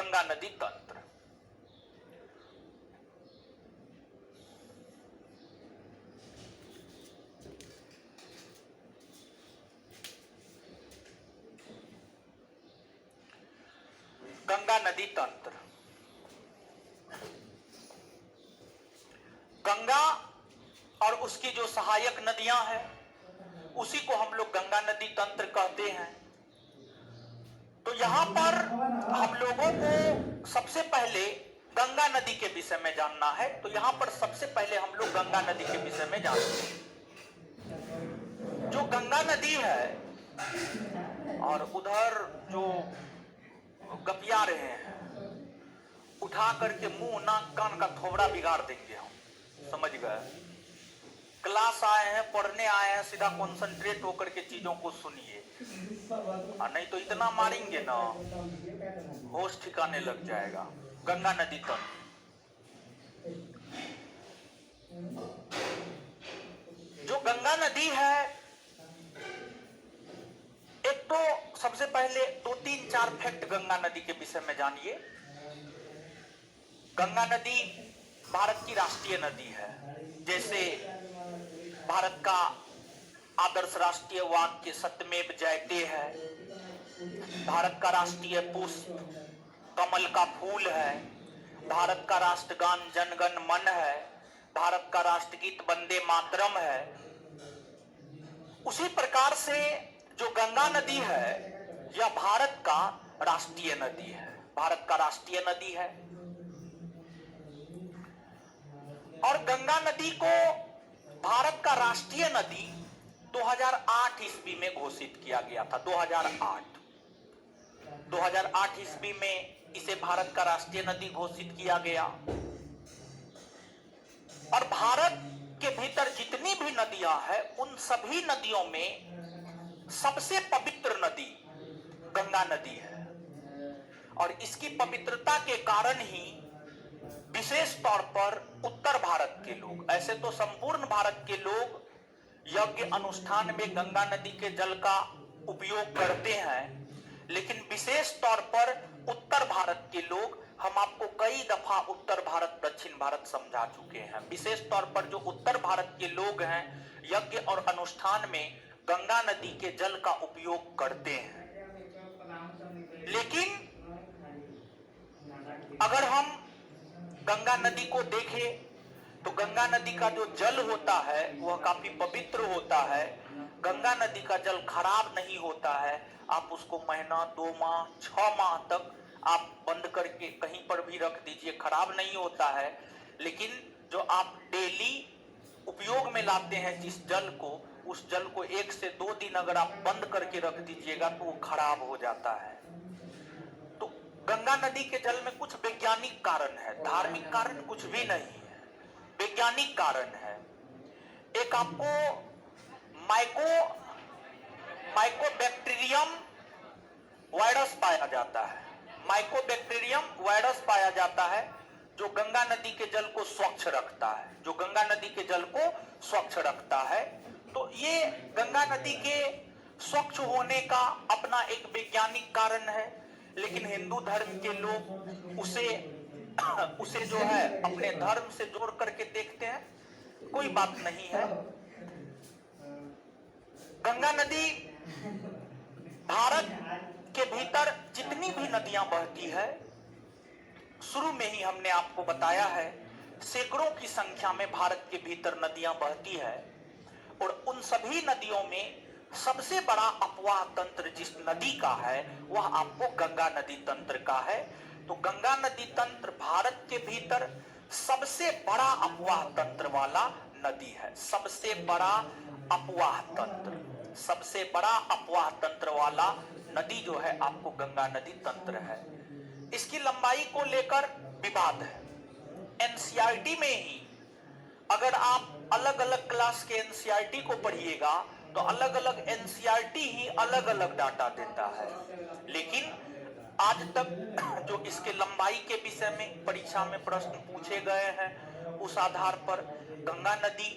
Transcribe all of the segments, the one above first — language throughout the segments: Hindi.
गंगा नदी तंत्र। गंगा नदी तंत्र। गंगा और उसकी जो सहायक नदियां हैं उसी को हम लोग गंगा नदी तंत्र कहते हैं। तो यहां पर हम लोगों को सबसे पहले गंगा नदी के विषय में जानना है। तो यहां पर सबसे पहले हम लोग गंगा नदी के विषय में जानते हैं। जो गंगा नदी है और उधर जो गपिया रहे हैं, उठा करके मुंह नाक कान का थोबड़ा बिगाड़ देंगे हम, समझ गए। क्लास आए हैं, पढ़ने आए हैं, सीधा कंसंट्रेट होकर के चीजों को सुनिए, नहीं तो इतना मारेंगे ना होश ठिकाने लग जाएगा। गंगा नदी तंत्र। जो गंगा नदी है, एक तो सबसे पहले 2-3-4 फैक्ट गंगा नदी के विषय में जानिए। गंगा नदी भारत की राष्ट्रीय नदी है। जैसे भारत का आदर्श राष्ट्रीय वाक्य सत्यमेव जयते है, भारत का राष्ट्रीय पुष्प कमल का फूल है, भारत का राष्ट्रगान जनगण मन है, भारत का राष्ट्रगीत वंदे मातरम है। उसी प्रकार से जो गंगा नदी है यह भारत का राष्ट्रीय नदी है, भारत का राष्ट्रीय नदी है। और गंगा नदी को भारत का राष्ट्रीय नदी 2008 ईस्वी में घोषित किया गया था। 2008 ईस्वी में इसे भारत का राष्ट्रीय नदी घोषित किया गया। और भारत के भीतर जितनी भी नदियां हैं उन सभी नदियों में सबसे पवित्र नदी गंगा नदी है। और इसकी पवित्रता के कारण ही विशेष तौर पर उत्तर भारत के लोग, ऐसे तो संपूर्ण भारत के लोग यज्ञ अनुष्ठान में गंगा नदी के जल का उपयोग करते हैं, लेकिन विशेष तौर पर उत्तर भारत के लोग, हम आपको कई दफा उत्तर भारत दक्षिण भारत समझा चुके हैं। विशेष तौर पर जो उत्तर भारत के लोग हैं यज्ञ और अनुष्ठान में गंगा नदी के जल का उपयोग करते हैं। लेकिन अगर हम गंगा नदी को देखें तो गंगा नदी का जो जल होता है वह काफी पवित्र होता है। गंगा नदी का जल खराब नहीं होता है। आप उसको महीना 2 माह 6 माह तक आप बंद करके कहीं पर भी रख दीजिए, खराब नहीं होता है। लेकिन जो आप डेली उपयोग में लाते हैं जिस जल को, उस जल को 1 से 2 दिन अगर आप बंद करके रख दीजिएगा तो वो खराब हो जाता है। तो गंगा नदी के जल में कुछ वैज्ञानिक कारण है, धार्मिक कारण कुछ भी नहीं है, वैज्ञानिक कारण है। एक आपको माइकोबैक्टीरियम वायरस पाया जाता है, माइकोबैक्टीरियम वायरस पाया जाता है जो गंगा नदी के जल को स्वच्छ रखता है, जो गंगा नदी के जल को स्वच्छ रखता है। तो ये गंगा नदी के स्वच्छ होने का अपना एक वैज्ञानिक कारण है। लेकिन हिंदू धर्म के लोग उसे जो है अपने धर्म से जोड़ करके देखते हैं, कोई बात नहीं है। गंगा नदी भारत के भीतर जितनी भी नदियां बहती है, शुरू में ही हमने आपको बताया है सैकड़ों की संख्या में भारत के भीतर नदियां बहती है। और उन सभी नदियों में सबसे बड़ा अपवाह तंत्र जिस नदी का है वह आपको गंगा नदी तंत्र का है। तो गंगा नदी तंत्र भारत के भीतर सबसे बड़ा अपवाह तंत्र वाला नदी है। सबसे बड़ा अपवाह तंत्र, सबसे बड़ा अपवाह तंत्र वाला नदी जो है आपको गंगा नदी तंत्र है। इसकी लंबाई को लेकर विवाद है। एनसीईआरटी में ही अगर आप अलग अलग क्लास के एनसीईआरटी को पढ़िएगा तो अलग अलग एनसीईआरटी ही अलग अलग डाटा देता है। लेकिन आज तक जो इसके लंबाई के विषय में परीक्षा में प्रश्न पूछे गए हैं उस आधार पर गंगा नदी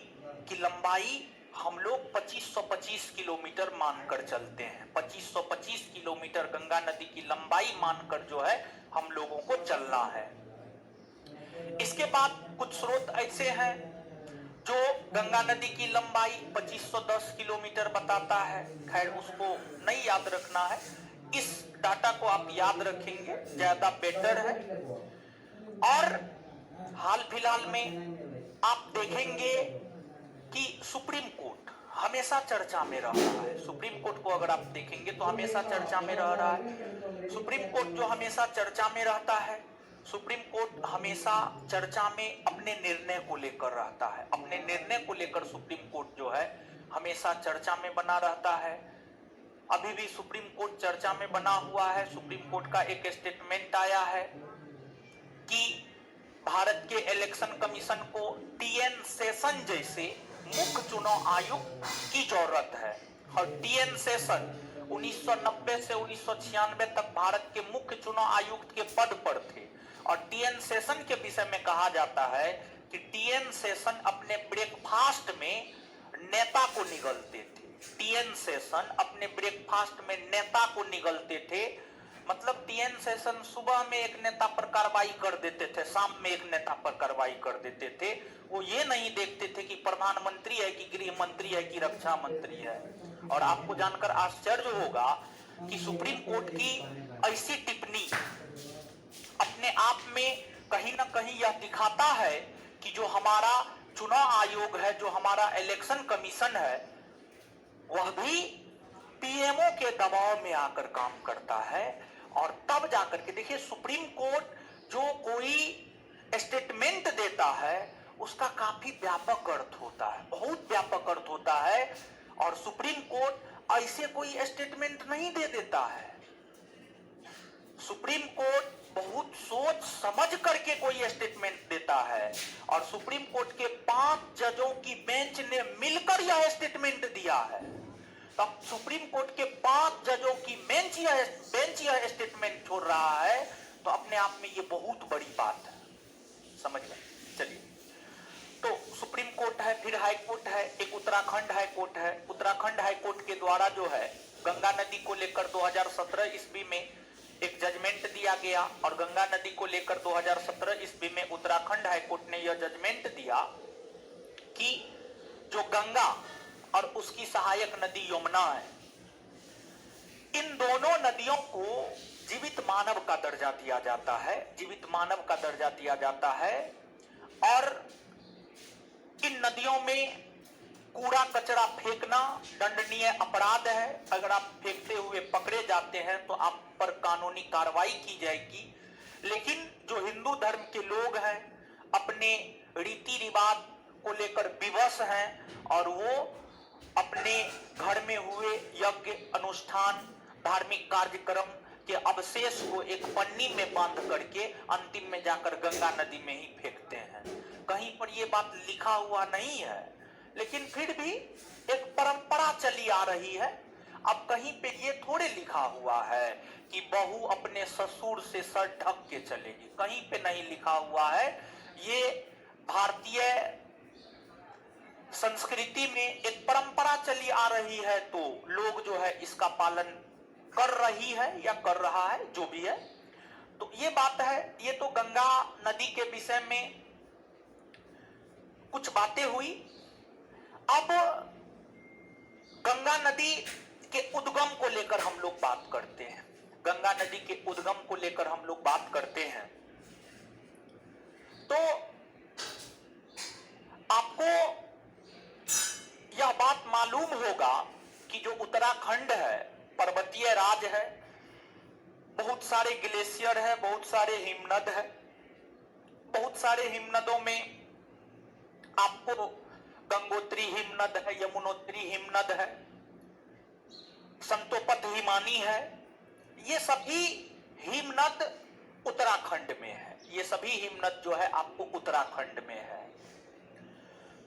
की लंबाई हम लोग 2525 किलोमीटर मानकर चलते हैं। 2525 किलोमीटर गंगा नदी की लंबाई मानकर जो है हम लोगों को चलना है। इसके बाद कुछ स्रोत ऐसे हैं जो गंगा नदी की लंबाई 2510 किलोमीटर बताता है। खैर उसको नहीं याद रखना है, इस डाटा को आप याद रखेंगे ज्यादा बेटर है। और हाल फिलहाल में आप देखेंगे कि सुप्रीम कोर्ट हमेशा चर्चा में रह रहा है। सुप्रीम कोर्ट को अगर आप देखेंगे तो हमेशा चर्चा में रह रहा है। सुप्रीम कोर्ट जो हमेशा चर्चा में रहता है, सुप्रीम कोर्ट हमेशा चर्चा में अपने निर्णय को लेकर रहता है। अपने निर्णय को लेकर सुप्रीम कोर्ट जो है हमेशा चर्चा में बना रहता है। अभी भी सुप्रीम कोर्ट चर्चा में बना हुआ है। सुप्रीम कोर्ट का एक स्टेटमेंट आया है कि भारत के इलेक्शन कमीशन को टीएन सेशन जैसे मुख्य चुनाव आयुक्त की जरूरत है। और टीएन सेशन 1990 से 1996 तक भारत के मुख्य चुनाव आयुक्त के पद पर थे। और टीएन सेशन के विषय में कहा जाता है कि टीएन सेशन अपने ब्रेकफास्ट में नेता को निगलते थे। टीएन सेशन अपने ब्रेकफास्ट में नेता को निगलते थे। मतलब टीएन सेशन सुबह में एक नेता पर कार्रवाई कर देते थे, शाम में एक नेता पर कार्रवाई कर देते थे। वो ये नहीं देखते थे कि प्रधानमंत्री है कि गृह मंत्री है कि रक्षा मंत्री है। और आपको जानकर आश्चर्य होगा कि सुप्रीम कोर्ट की ऐसी टिप्पणी अपने आप में कहीं ना कहीं यह दिखाता है कि जो हमारा चुनाव आयोग है, जो हमारा इलेक्शन कमीशन है, वह भी पीएमओ के दबाव में आकर काम करता है। और तब जाकर के देखिए सुप्रीम कोर्ट जो कोई स्टेटमेंट देता है उसका काफी व्यापक अर्थ होता है, बहुत व्यापक अर्थ होता है। और सुप्रीम कोर्ट ऐसे कोई स्टेटमेंट नहीं दे देता है। सुप्रीम कोर्ट बहुत सोच समझ करके कोई स्टेटमेंट देता है। और सुप्रीम कोर्ट के 5 जजों की बेंच ने मिलकर यह स्टेटमेंट दिया है। तब सुप्रीम कोर्ट के 5 जजों की बेंच यह स्टेटमेंट छोड़ रहा है तो अपने आप में यह बहुत बड़ी बात है। समझ गए? चलिए, तो सुप्रीम कोर्ट है, फिर हाई कोर्ट है, एक उत्तराखंड हाई कोर्ट है। उत्तराखंड हाई कोर्ट के द्वारा जो है गंगा नदी को लेकर 2017 ईस्वी में एक जजमेंट दिया गया। और गंगा नदी को लेकर 2017 ईस्वी में उत्तराखंड हाई कोर्ट ने यह जजमेंट दिया कि जो गंगा और उसकी सहायक नदी यमुना है, इन दोनों नदियों को जीवित मानव का दर्जा दिया जाता है। जीवित मानव का दर्जा दिया जाता है। और इन नदियों में कूड़ा कचरा फेंकना दंडनीय अपराध है। अगर आप फेंकते हुए पकड़े जाते हैं तो आप पर कानूनी कार्रवाई की जाएगी। लेकिन जो हिंदू धर्म के लोग हैं अपने रीति रिवाज को लेकर विवश हैं और वो अपने घर में हुए यज्ञ अनुष्ठान धार्मिक कार्यक्रम के अवशेष को एक पन्नी में बांध करके अंतिम में जाकर गंगा नदी में ही फेंकते हैं। कहीं पर यह बात लिखा हुआ नहीं है, लेकिन फिर भी एक परंपरा चली आ रही है। अब कहीं पे ये थोड़े लिखा हुआ है कि बहू अपने ससुर से सर ढक के चलेगी, कहीं पे नहीं लिखा हुआ है। ये भारतीय संस्कृति में एक परंपरा चली आ रही है, तो लोग जो है इसका पालन कर रही है या कर रहा है, जो भी है। तो ये बात है। ये तो गंगा नदी के विषय में कुछ बातें हुई। अब गंगा नदी के उद्गम को लेकर हम लोग बात करते हैं। गंगा नदी के उद्गम को लेकर हम लोग बात करते हैं तो आपको यह बात मालूम होगा कि जो उत्तराखंड है पर्वतीय राज है, बहुत सारे ग्लेशियर है, बहुत सारे हिमनद है। बहुत सारे हिमनदों में आपको गंगोत्री हिमनद है, यमुनोत्री हिमनद है, संतोपत हिमानी है। ये सभी हिमनद उत्तराखंड में है। ये सभी हिमनद जो है आपको उत्तराखंड में है।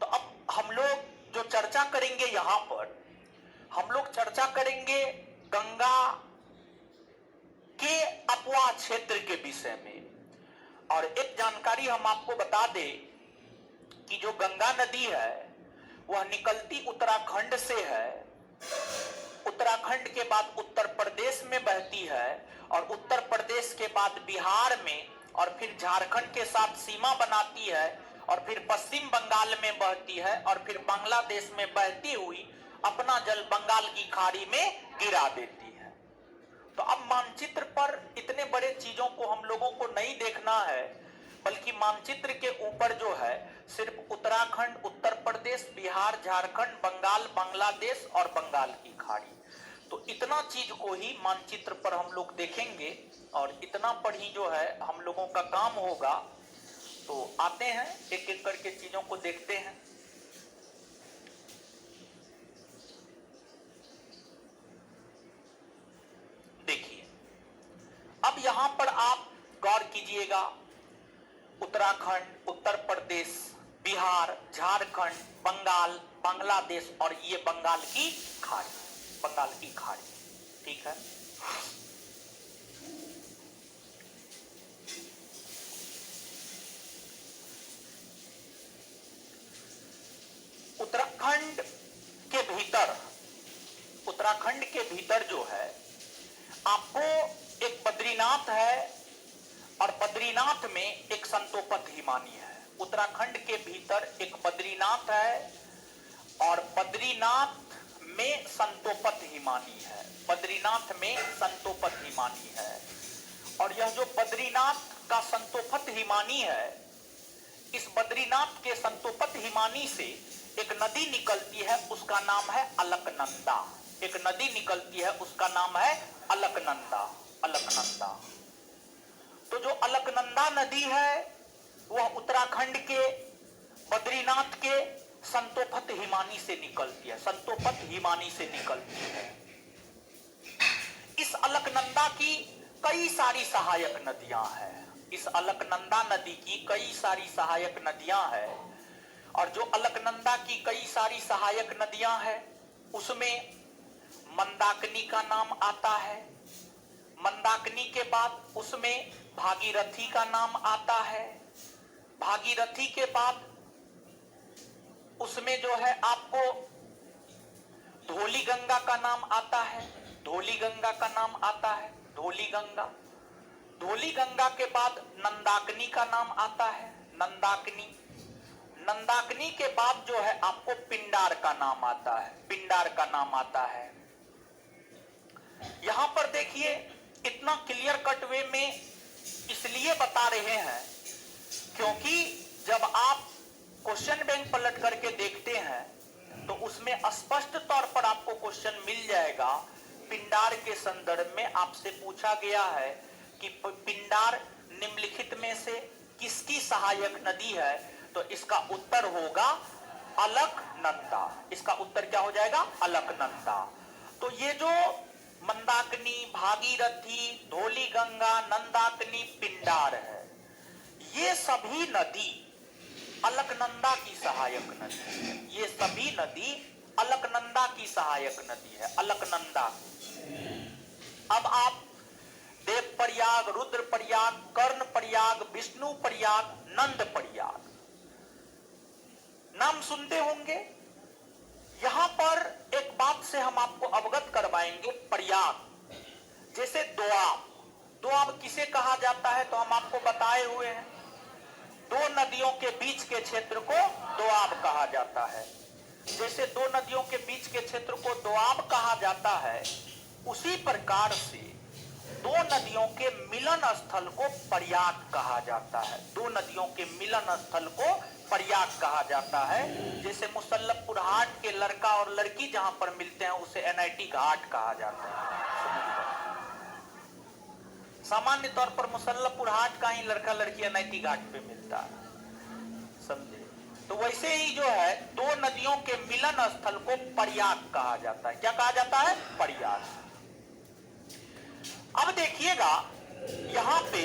तो अब हम लोग जो चर्चा करेंगे यहां पर, हम लोग चर्चा करेंगे गंगा के अपवा क्षेत्र के विषय में। और एक जानकारी हम आपको बता दें कि जो गंगा नदी है वह निकलती उत्तराखंड से है, उत्तराखंड के बाद उत्तर प्रदेश में बहती है और उत्तर प्रदेश के बाद बिहार में और फिर झारखंड के साथ सीमा बनाती है और फिर पश्चिम बंगाल में बहती है और फिर बांग्लादेश में बहती हुई अपना जल बंगाल की खाड़ी में गिरा देती है। तो अब मानचित्र पर इतने बड़े चीजों को हम लोगों को नहीं देखना है, बल्कि मानचित्र के ऊपर जो है सिर्फ उत्तराखंड, उत्तर प्रदेश, बिहार, झारखंड, बंगाल, बांग्लादेश और बंगाल की खाड़ी, तो इतना चीज को ही मानचित्र पर हम लोग देखेंगे और इतना पर ही जो है हम लोगों का काम होगा। तो आते हैं एक एक करके चीजों को देखते हैं। देखिए, अब यहां पर आप गौर कीजिएगा, उत्तराखंड, उत्तर प्रदेश, बिहार, झारखंड, बंगाल, बांग्लादेश और ये बंगाल की खाड़ी, बंगाल की खाड़ी, ठीक है। उत्तराखंड के भीतर, उत्तराखंड के भीतर जो है आपको एक बद्रीनाथ है और बद्रीनाथ में एक संतोपत हिमानी है। उत्तराखंड के भीतर एक बद्रीनाथ है और बद्रीनाथ में संतोपत हिमानी है, बद्रीनाथ में संतोपत हिमानी है। और यह जो बद्रीनाथ का संतोपत हिमानी है, इस बद्रीनाथ के संतोपत हिमानी से एक नदी निकलती है, उसका नाम है अलकनंदा। एक नदी निकलती है, उसका नाम है अलकनंदा, अलकनंदा। तो जो अलकनंदा नदी है वह उत्तराखंड के बद्रीनाथ के संतोपत हिमानी से निकलती है, संतोपत हिमानी से निकलती है। इस अलकनंदा की कई सारी सहायक नदियां हैं, इस अलकनंदा नदी की कई सारी सहायक नदियां हैं। और जो अलकनंदा की कई सारी सहायक नदियां हैं उसमें मंदाकिनी का नाम आता है, मंदाकिनी के बाद उसमें भागीरथी का नाम आता है, भागीरथी के बाद उसमें जो है आपको धौली गंगा का नाम आता है, धौली गंगा का नाम आता है, धौली गंगा। धौली गंगा के बाद नंदाकिनी का नाम आता है, नंदाकिनी। नंदाकिनी के बाद जो है आपको पिंडार का नाम आता है, पिंडार का नाम आता है। यहां पर देखिए, इतना क्लियर कट वे में इसलिए बता रहे हैं क्योंकि जब आप क्वेश्चन बैंक पलट करके देखते हैं तो उसमें स्पष्ट तौर पर आपको क्वेश्चन मिल जाएगा। पिंडार के संदर्भ में आपसे पूछा गया है कि पिंडार निम्नलिखित में से किसकी सहायक नदी है, तो इसका उत्तर होगा अलकनंदा। इसका उत्तर क्या हो जाएगा? अलकनंदा। तो ये जो मंदाकिनी, भागीरथी, धौली गंगा, नंदाकिनी, पिंडार है, ये सभी नदी अलकनंदा की सहायक नदी है। ये सभी नदी अलकनंदा की सहायक नदी है, अलकनंदा। अब आप देव प्रयाग, रुद्र प्रयाग, कर्ण प्रयाग, विष्णु प्रयाग, नंद प्रयाग नाम सुनते होंगे। यहां पर एक बात से हम आपको अवगत करवाएंगे। प्रयाग जैसे दोआब, दोआब किसे कहा जाता है तो हम आपको बताए हुए हैं, दो नदियों के बीच के क्षेत्र को दोआब कहा जाता है। जैसे दो नदियों के बीच के क्षेत्र को दोआब कहा जाता है, उसी प्रकार से दो नदियों के मिलन स्थल को प्रयाग कहा जाता है। दो नदियों के मिलन स्थल को प्रयाग कहा जाता है। जैसे मुसल्लमपुर हाट के लड़का और लड़की जहां पर मिलते हैं उसे एनआईटी घाट कहा जाता है। सामान्य तौर पर मुसल्लमपुर हाट का ही लड़का लड़की एनआईटी घाट पे मिलता है, समझे। तो वैसे ही जो है दो नदियों के मिलन स्थल को प्रयाग कहा जाता है। क्या कहा जाता है? प्रयाग। अब देखिएगा यहां पे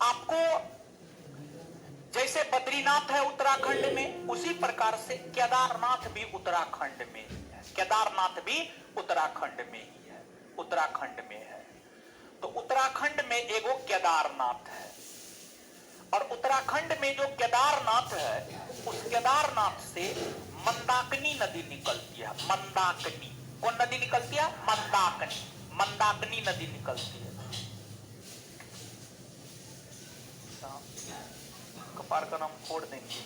आपको जैसे बद्रीनाथ है उत्तराखंड में, उसी प्रकार से केदारनाथ भी उत्तराखंड में ही है। केदारनाथ भी उत्तराखंड में ही है, उत्तराखंड में है। तो उत्तराखंड में एगो केदारनाथ है। और उत्तराखंड में जो केदारनाथ है, उस केदारनाथ से मंदाकिनी नदी निकलती है। मंदाकिनी, कौन नदी निकलती है? मंदाकिनी, मंदाकिनी नदी निकलती है। कपार का नाम छोड़ देंगे,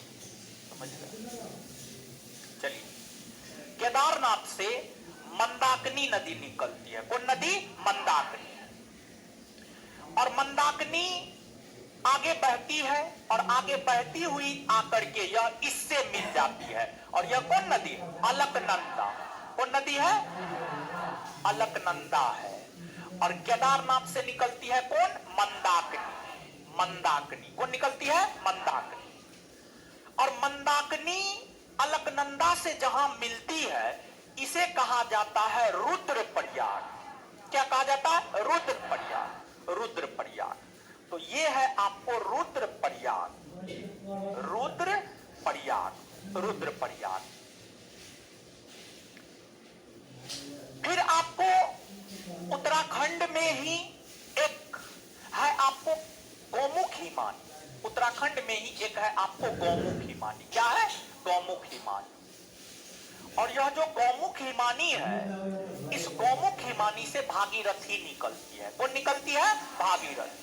समझ गए? चलिए, केदारनाथ से मंदाकिनी नदी निकलती है। कौन नदी? मंदाकिनी। और मंदाकिनी आगे बहती है और आगे बहती हुई आकर के यह इससे मिल जाती है। और यह कौन नदी? अलकनंदा। कौन नदी है? अलकनंदा है। और केदारनाथ से निकलती है कौन? मंदाकिनी। मंदाकिनी कौन निकलती है? मंदाकिनी। और मंदाकिनी अलकनंदा से जहां मिलती है, इसे कहा जाता है रुद्रप्रयाग। क्या कहा जाता है? रुद्रप्रयाग। रुद्रप्रयाग। तो ये है आपको रुद्रप्रयाग। रुद्रप्रयाग, रुद्रप्रयाग। फिर आपको उत्तराखंड में ही एक है आपको गौमुख हिमानी। उत्तराखंड में ही एक है आपको गौमुख हिमानी। क्या है? गौमुख हिमानी। और यह जो गौमुख हिमानी है, इस गौमुख हिमानी से भागीरथी निकलती है। कौन निकलती है? भागीरथी।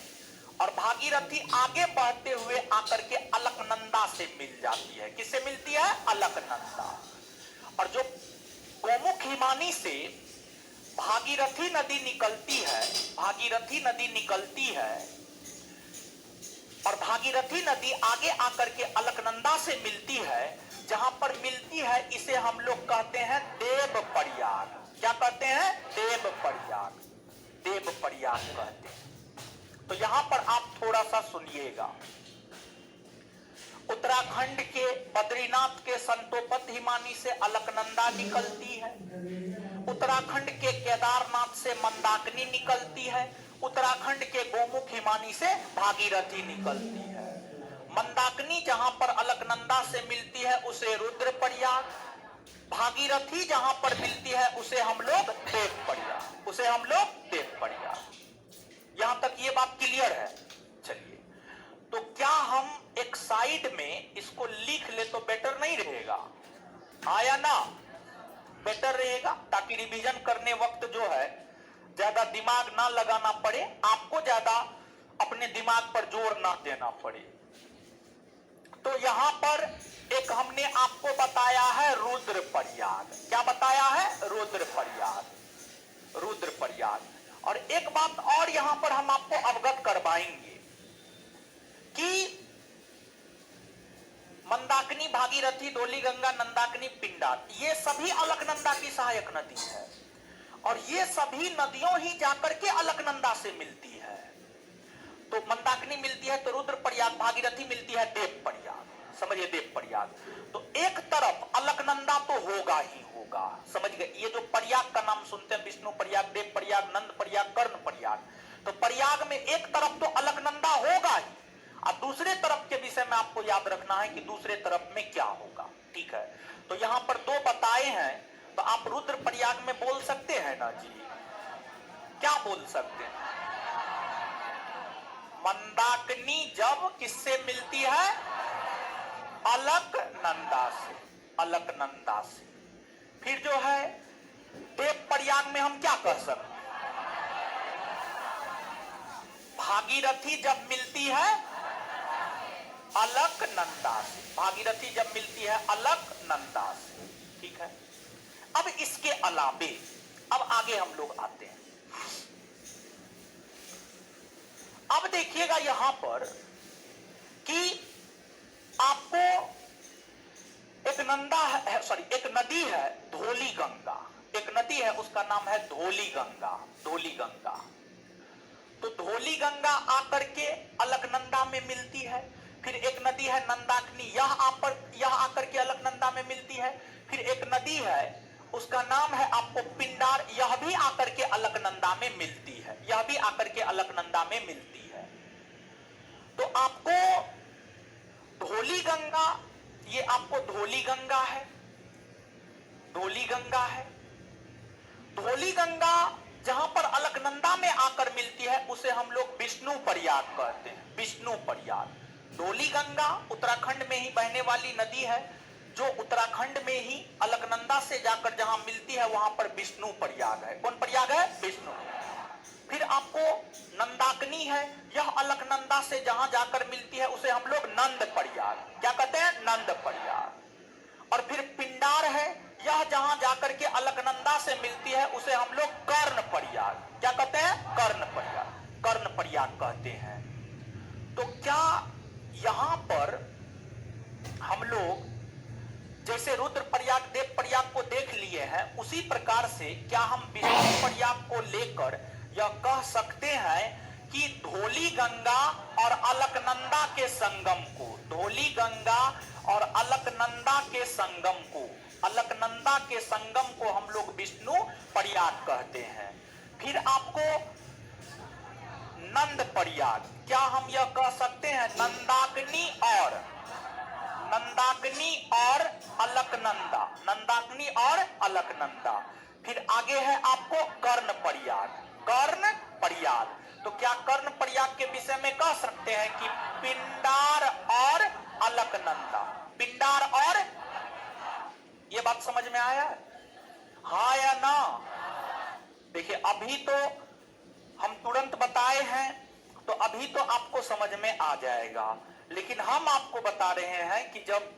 और भागीरथी आगे बढ़ते हुए आकर के अलकनंदा से मिल जाती है। किससे मिलती है? अलकनंदा। और जो गौमुख हिमानी से भागीरथी नदी निकलती है, भागीरथी नदी निकलती है, और भागीरथी नदी आगे आकर के अलकनंदा से मिलती है। जहां पर मिलती है, इसे हम लोग कहते हैं देवप्रयाग। क्या कहते हैं? देवप्रयाग। देवप्रयाग कहते हैं। तो यहां पर आप थोड़ा सा सुनिएगा। उत्तराखंड के बद्रीनाथ के संतोपत हिमानी से अलकनंदा निकलती है। उत्तराखंड के केदारनाथ से मंदाकिनी निकलती है। उत्तराखंड के गौमुख हिमानी से भागीरथी निकलती है। मंदाकिनी जहां पर अलकनंदा से मिलती है, उसे रुद्रप्रयाग। भागीरथी जहां पर मिलती है, उसे हम लोग देवप्रयाग, उसे हम लोग देवप्रयाग। यहां तक ये बात क्लियर है? चलिए, तो क्या हम एक साइड में इसको लिख ले तो बेटर नहीं रहेगा? आया ना? बेटर रहेगा, ताकि रिवीजन करने वक्त जो है ज्यादा दिमाग ना लगाना पड़े, आपको ज्यादा अपने दिमाग पर जोर ना देना पड़े। तो यहां पर एक हमने आपको बताया है रुद्रप्रयाग। क्या बताया है? रुद्रप्रयाग, रुद्रप्रयाग। और एक बात और यहां पर हम आपको अवगत करवाएंगे कि मंदाकिनी, भागीरथी, धौलीगंगा, नंदाकिनी, पिंडार, ये सभी अलकनंदा की सहायक नदी है। और ये सभी नदियों ही जाकर के अलकनंदा से मिलती है। तो मंदाकिनी मिलती है तो रुद्रप्रयाग, भागीरथी मिलती है देवप्रयाग। समझिए, देवप्रयाग। तो एक तरफ अलकनंदा तो होगा ही होगा, समझ गए? ये जो प्रयाग का नाम सुनते हैं, विष्णु प्रयाग, देव प्रयाग, नंद प्रयाग, कर्ण प्रयाग, तो प्रयाग में एक तरफ तो अलकनंदा होगा ही, और दूसरे तरफ के विषय में आपको याद रखना है कि दूसरे तरफ में क्या होगा। ठीक है? तो यहां पर दो बताए हैं, तो आप रुद्रप्रयाग में बोल सकते हैं ना जी? क्या बोल सकते हैं? मंदाकिनी जब किससे मिलती है? अलकनंदा से, अलकनंदा से। फिर जो है देवप्रयाग में हम क्या कह सकते हैं? भागीरथी जब मिलती है अलकनंदा से, भागीरथी जब मिलती है अलकनंदा से। ठीक है? अब इसके अलावे अब आगे हम लोग आते हैं। अब देखिएगा यहां पर कि आपको एक नंदा है, सॉरी, एक नदी है धौलीगंगा। एक नदी है, उसका नाम है धौलीगंगा। धौलीगंगा। तो धौलीगंगा आकर के अलकनंदा में मिलती है। फिर एक नदी है नंदाकिनी, यह आकर के अलकनंदा में मिलती है। फिर एक नदी है, उसका नाम है आपको पिंडार, यह भी आकर के अलकनंदा में मिलती है। यह भी आकर के अलकनंदा में मिलती है। तो आपको धौलीगंगा, ये आपको धौलीगंगा है, धौलीगंगा है। धौलीगंगा जहां पर अलकनंदा में आकर मिलती है, उसे हम लोग विष्णु प्रयाग कहते हैं। विष्णु प्रयाग। धौली गंगा उत्तराखंड में ही बहने वाली नदी है, जो उत्तराखंड में ही अलकनंदा से जाकर जहां मिलती है वहां पर विष्णु प्रयाग है। कौन प्रयाग है? विष्णु। फिर आपको नंदाकिनी है, यह अलकनंदा से जहां जाकर मिलती है उसे हम लोग नंद प्रयाग, क्या कहते हैं? नंद प्रयाग। और फिर पिंडार है, यह जहां जाकर के अलकनंदा से मिलती है उसे हम लोग कर्ण प्रयाग, क्या कहते हैं? कर्ण प्रयाग, कर्ण प्रयाग कहते हैं। तो क्या यहां पर हम लोग जैसे रुद्र प्रयाग, देव प्रयाग को देख लिए हैं, उसी प्रकार से क्या हम विष्णु प्रयाग को लेकर यह कह सकते हैं कि धौली गंगा और अलकनंदा के संगम को, धौली गंगा और अलकनंदा के संगम को, अलकनंदा के संगम को हम लोग विष्णु प्रयाग कहते हैं। फिर आपको नंद प्रयाग, क्या हम यह कह सकते हैं नंदाकिनी और अलकनंदा, नंदाकिनी और अलकनंदा। फिर आगे है आपको कर्ण प्रयाग, कर्ण प्रयाग। तो क्या कर्ण प्रयाग के विषय में कह सकते हैं कि पिंडार और अलकनंदा, पिंडार और, ये बात समझ में आया? हाँ या ना? देखिए अभी तो हम तुरंत बताए हैं तो अभी तो आपको समझ में आ जाएगा, लेकिन हम आपको बता रहे हैं कि जब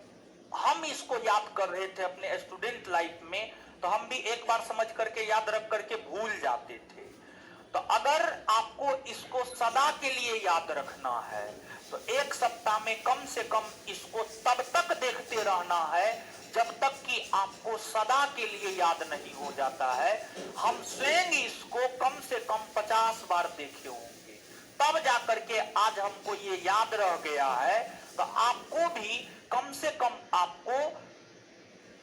हम इसको याद कर रहे थे अपने स्टूडेंट लाइफ में तो हम भी एक बार समझ करके याद रख करके भूल जाते थे। तो अगर आपको इसको सदा के लिए याद रखना है तो एक सप्ताह में कम से कम इसको तब तक देखते रहना है जब तक कि आपको सदा के लिए याद नहीं हो जाता है। हम स्वयं इसको कम से कम 50 बार देखे होंगे, तब जाकर के आज हमको ये याद रह गया है। तो आपको भी कम से कम आपको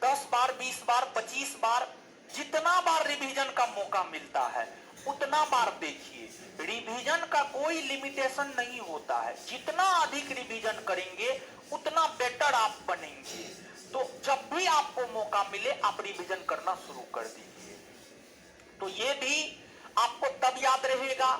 10 बार, 20 बार, 25 बार, जितना बार रिवीजन का मौका मिलता है उतना बार देखिए। रिवीजन का कोई लिमिटेशन नहीं होता है, जितना अधिक रिवीजन करेंगे उतना बेटर आप बनेंगे। तो जब भी आपको मौका मिले आप रिवीजन करना शुरू कर दीजिए। तो ये भी आपको तब याद रहेगा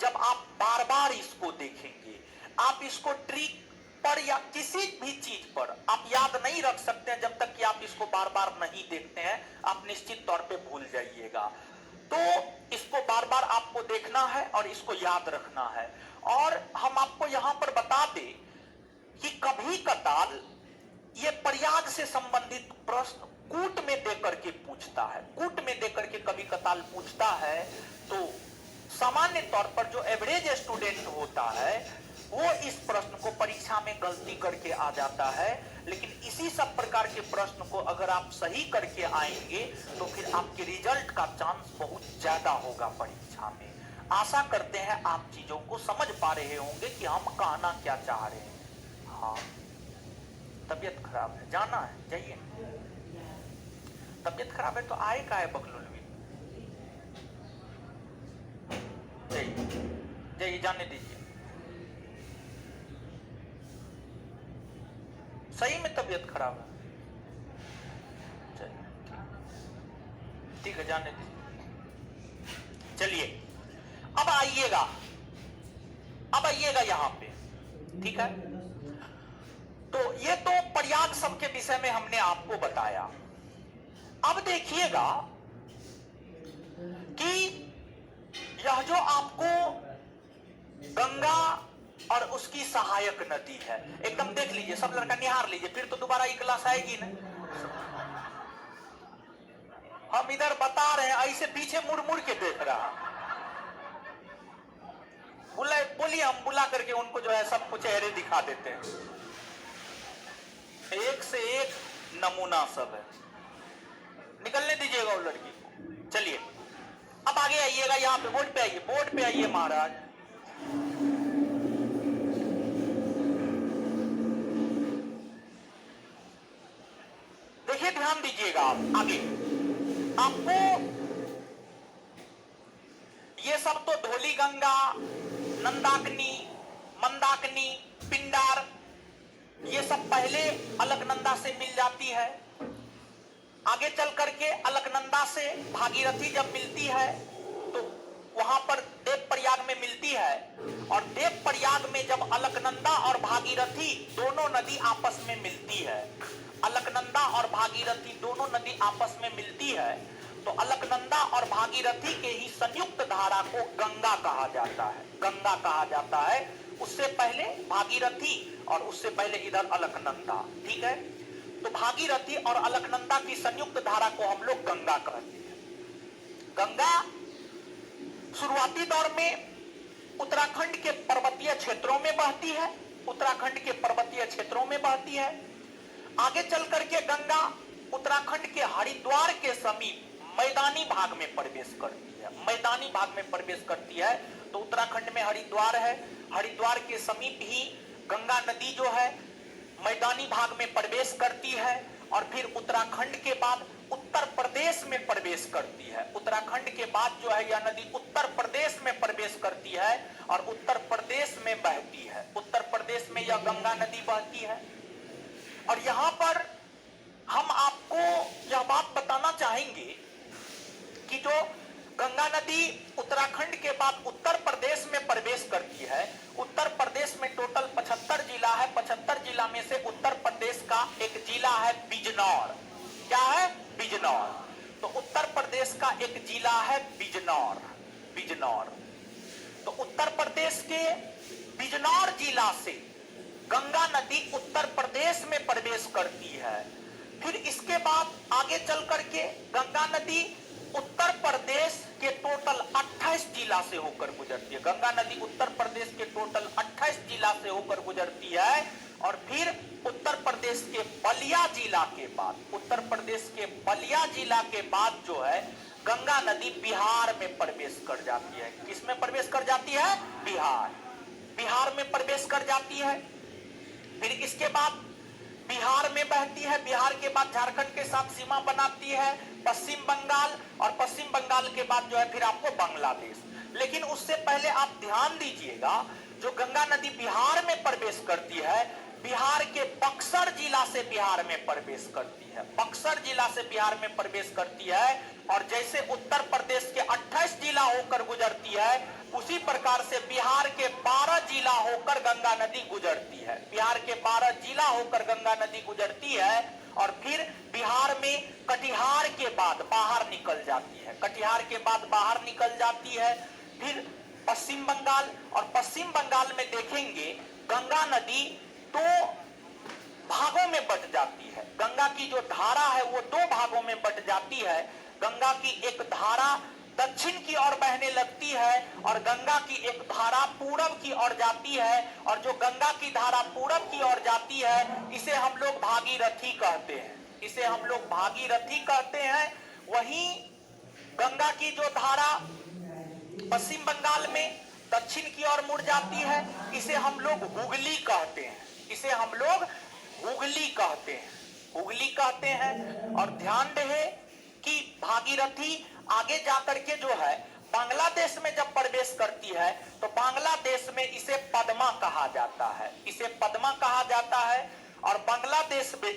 जब आप बार बार इसको देखेंगे। आप इसको ट्रिक पर या किसी भी चीज पर आप याद नहीं रख सकते हैं जब तक कि आप इसको बार बार नहीं देखते हैं, आप निश्चित तौर पे भूल जाइएगा। तो इसको बार बार आपको देखना है और इसको याद रखना है। और हम आपको यहां पर बता दें कि कभी कताल ये प्रयाग से संबंधित प्रश्न कूट में देकर के पूछता है, कूट में देकर के कभी कताल पूछता है। तो सामान्य तौर पर जो एवरेज स्टूडेंट होता है वो इस प्रश्न को परीक्षा में गलती करके आ जाता है, लेकिन इसी सब प्रकार के प्रश्न को अगर आप सही करके आएंगे तो फिर आपके रिजल्ट का चांस बहुत ज्यादा होगा परीक्षा में। आशा करते हैं आप चीजों को समझ पा रहे होंगे कि हम कहना क्या चाह रहे हैं। हाँ, तबीयत खराब है, जाना है, जाइए। तबीयत खराब है तो आए का है बकलुलवी, जाइए जाइए, जाने दीजिए। सही में तबीयत खराब है, ठीक है, जाने दीजिए। चलिए अब आइएगा, अब आइएगा यहां पे, ठीक है। तो ये तो प्रयाग सब के विषय में हमने आपको बताया। अब देखिएगा कि यह जो आपको गंगा और उसकी सहायक नदी है, एकदम देख लीजिए, सब लड़का निहार लीजिए, फिर तो दोबारा ये क्लास आएगी ना। हम इधर बता रहे हैं, ऐसे पीछे मुड़ मुड़ के देख रहा। बोलिए, हम बुला करके उनको जो है सबको चेहरे दिखा देते हैं। एक से एक नमूना सब है, निकलने दीजिएगा वो लड़की को। चलिए अब आगे आइएगा, यहाँ पे बोर्ड पे आइए, बोर्ड पे आइए महाराज। देखिए ध्यान दीजिएगा, आप आगे आपको ये सब तो धौली गंगा, नंदाकिनी, मंदाकिनी, पिंडार, ये सब पहले अलकनंदा से मिल जाती है। आगे चल करके अलकनंदा से भागीरथी जब मिलती है तो वहां पर देव प्रयाग में मिलती है, और देव प्रयाग में जब अलकनंदा और भागीरथी भागीरथी दोनों नदी आपस में मिलती है, अलकनंदा और भागीरथी दोनों नदी आपस में मिलती है, तो अलकनंदा और भागीरथी के ही संयुक्त धारा को गंगा कहा जाता है, गंगा कहा जाता है। उससे पहले भागीरथी और उससे पहले इधर अलकनंदा, ठीक है। तो भागीरथी और अलकनंदा की संयुक्त धारा को हम लोग गंगा कहते हैं। गंगा शुरुआती दौर में उत्तराखंड के पर्वतीय क्षेत्रों में बहती है, उत्तराखंड के पर्वतीय क्षेत्रों में बहती है। आगे चल करके गंगा उत्तराखंड के हरिद्वार के समीप मैदानी भाग में प्रवेश करती है, मैदानी भाग में प्रवेश करती है। तो उत्तराखंड में हरिद्वार है, हरिद्वार के समीप ही गंगा नदी जो है मैदानी भाग में प्रवेश करती है और फिर उत्तराखंड के बाद उत्तर प्रदेश में प्रवेश करती है। उत्तराखंड के बाद जो है यह नदी उत्तर प्रदेश में प्रवेश करती है और उत्तर प्रदेश में बहती है, उत्तर प्रदेश में यह गंगा नदी बहती है। और यहां पर हम आपको यह बात बताना चाहेंगे कि जो गंगा नदी उत्तराखंड के बाद उत्तर प्रदेश में प्रवेश करती है, उत्तर प्रदेश में टोटल 75 जिला है, 75 जिला में से उत्तर प्रदेश का एक जिला है बिजनौर। क्या है? बिजनौर। तो उत्तर प्रदेश का एक जिला है बिजनौर, बिजनौर। तो उत्तर प्रदेश के बिजनौर जिला से गंगा नदी उत्तर प्रदेश में प्रवेश करती है। फिर इसके बाद आगे चल करके गंगा नदी उत्तर प्रदेश के टोटल 28 जिला से होकर गुजरती है। गंगा नदी उत्तर प्रदेश के टोटल 28 जिला से होकर गुजरती है और फिर उत्तर प्रदेश के बलिया जिला के बाद, उत्तर प्रदेश के बलिया जिला के बाद जो है गंगा नदी बिहार में प्रवेश कर जाती है। किसमें प्रवेश कर जाती है? बिहार, बिहार में प्रवेश कर जाती है। फिर इसके बाद बिहार में बहती है, बिहार के बाद झारखंड के साथ सीमा बनाती है, पश्चिम बंगाल, और पश्चिम बंगाल के बाद जो है फिर आपको बांग्लादेश। लेकिन उससे पहले आप ध्यान दीजिएगा, जो गंगा नदी बिहार में प्रवेश करती है, बिहार के बक्सर जिला से बिहार में प्रवेश करती है, बक्सर जिला से बिहार में प्रवेश करती है। और जैसे उत्तर प्रदेश के 28 जिला होकर गुजरती है, उसी प्रकार से बिहार के 12 जिला होकर गंगा नदी गुजरती है, बिहार के 12 जिला होकर गंगा नदी गुजरती है। और फिर बिहार में कटिहार के बाद बाहर निकल जाती है, कटिहार के बाद बाहर निकल जाती है। फिर पश्चिम बंगाल, और पश्चिम बंगाल में देखेंगे गंगा नदी 2 भागों में बट जाती है। गंगा की जो धारा है वो 2 भागों में बट जाती है। गंगा की एक धारा दक्षिण की ओर बहने लगती है और गंगा की एक धारा पूरब की ओर जाती है। और जो गंगा की धारा पूरब की ओर जाती है, इसे हम लोग भागीरथी कहते हैं, इसे हम लोग भागीरथी कहते हैं। वहीं गंगा की जो धारा पश्चिम बंगाल में दक्षिण की ओर मुड़ जाती है, इसे हम लोग हुगली कहते हैं, इसे हम लोग हुगली कहते हैं, हुगली कहते हैं। और ध्यान रहे कि भागीरथी आगे जाकर के जो है बांग्लादेश में जब प्रवेश करती है, तो बांग्लादेश में इसे पद्मा कहा जाता है, इसे पद्मा कहा जाता है। और बांग्लादेश में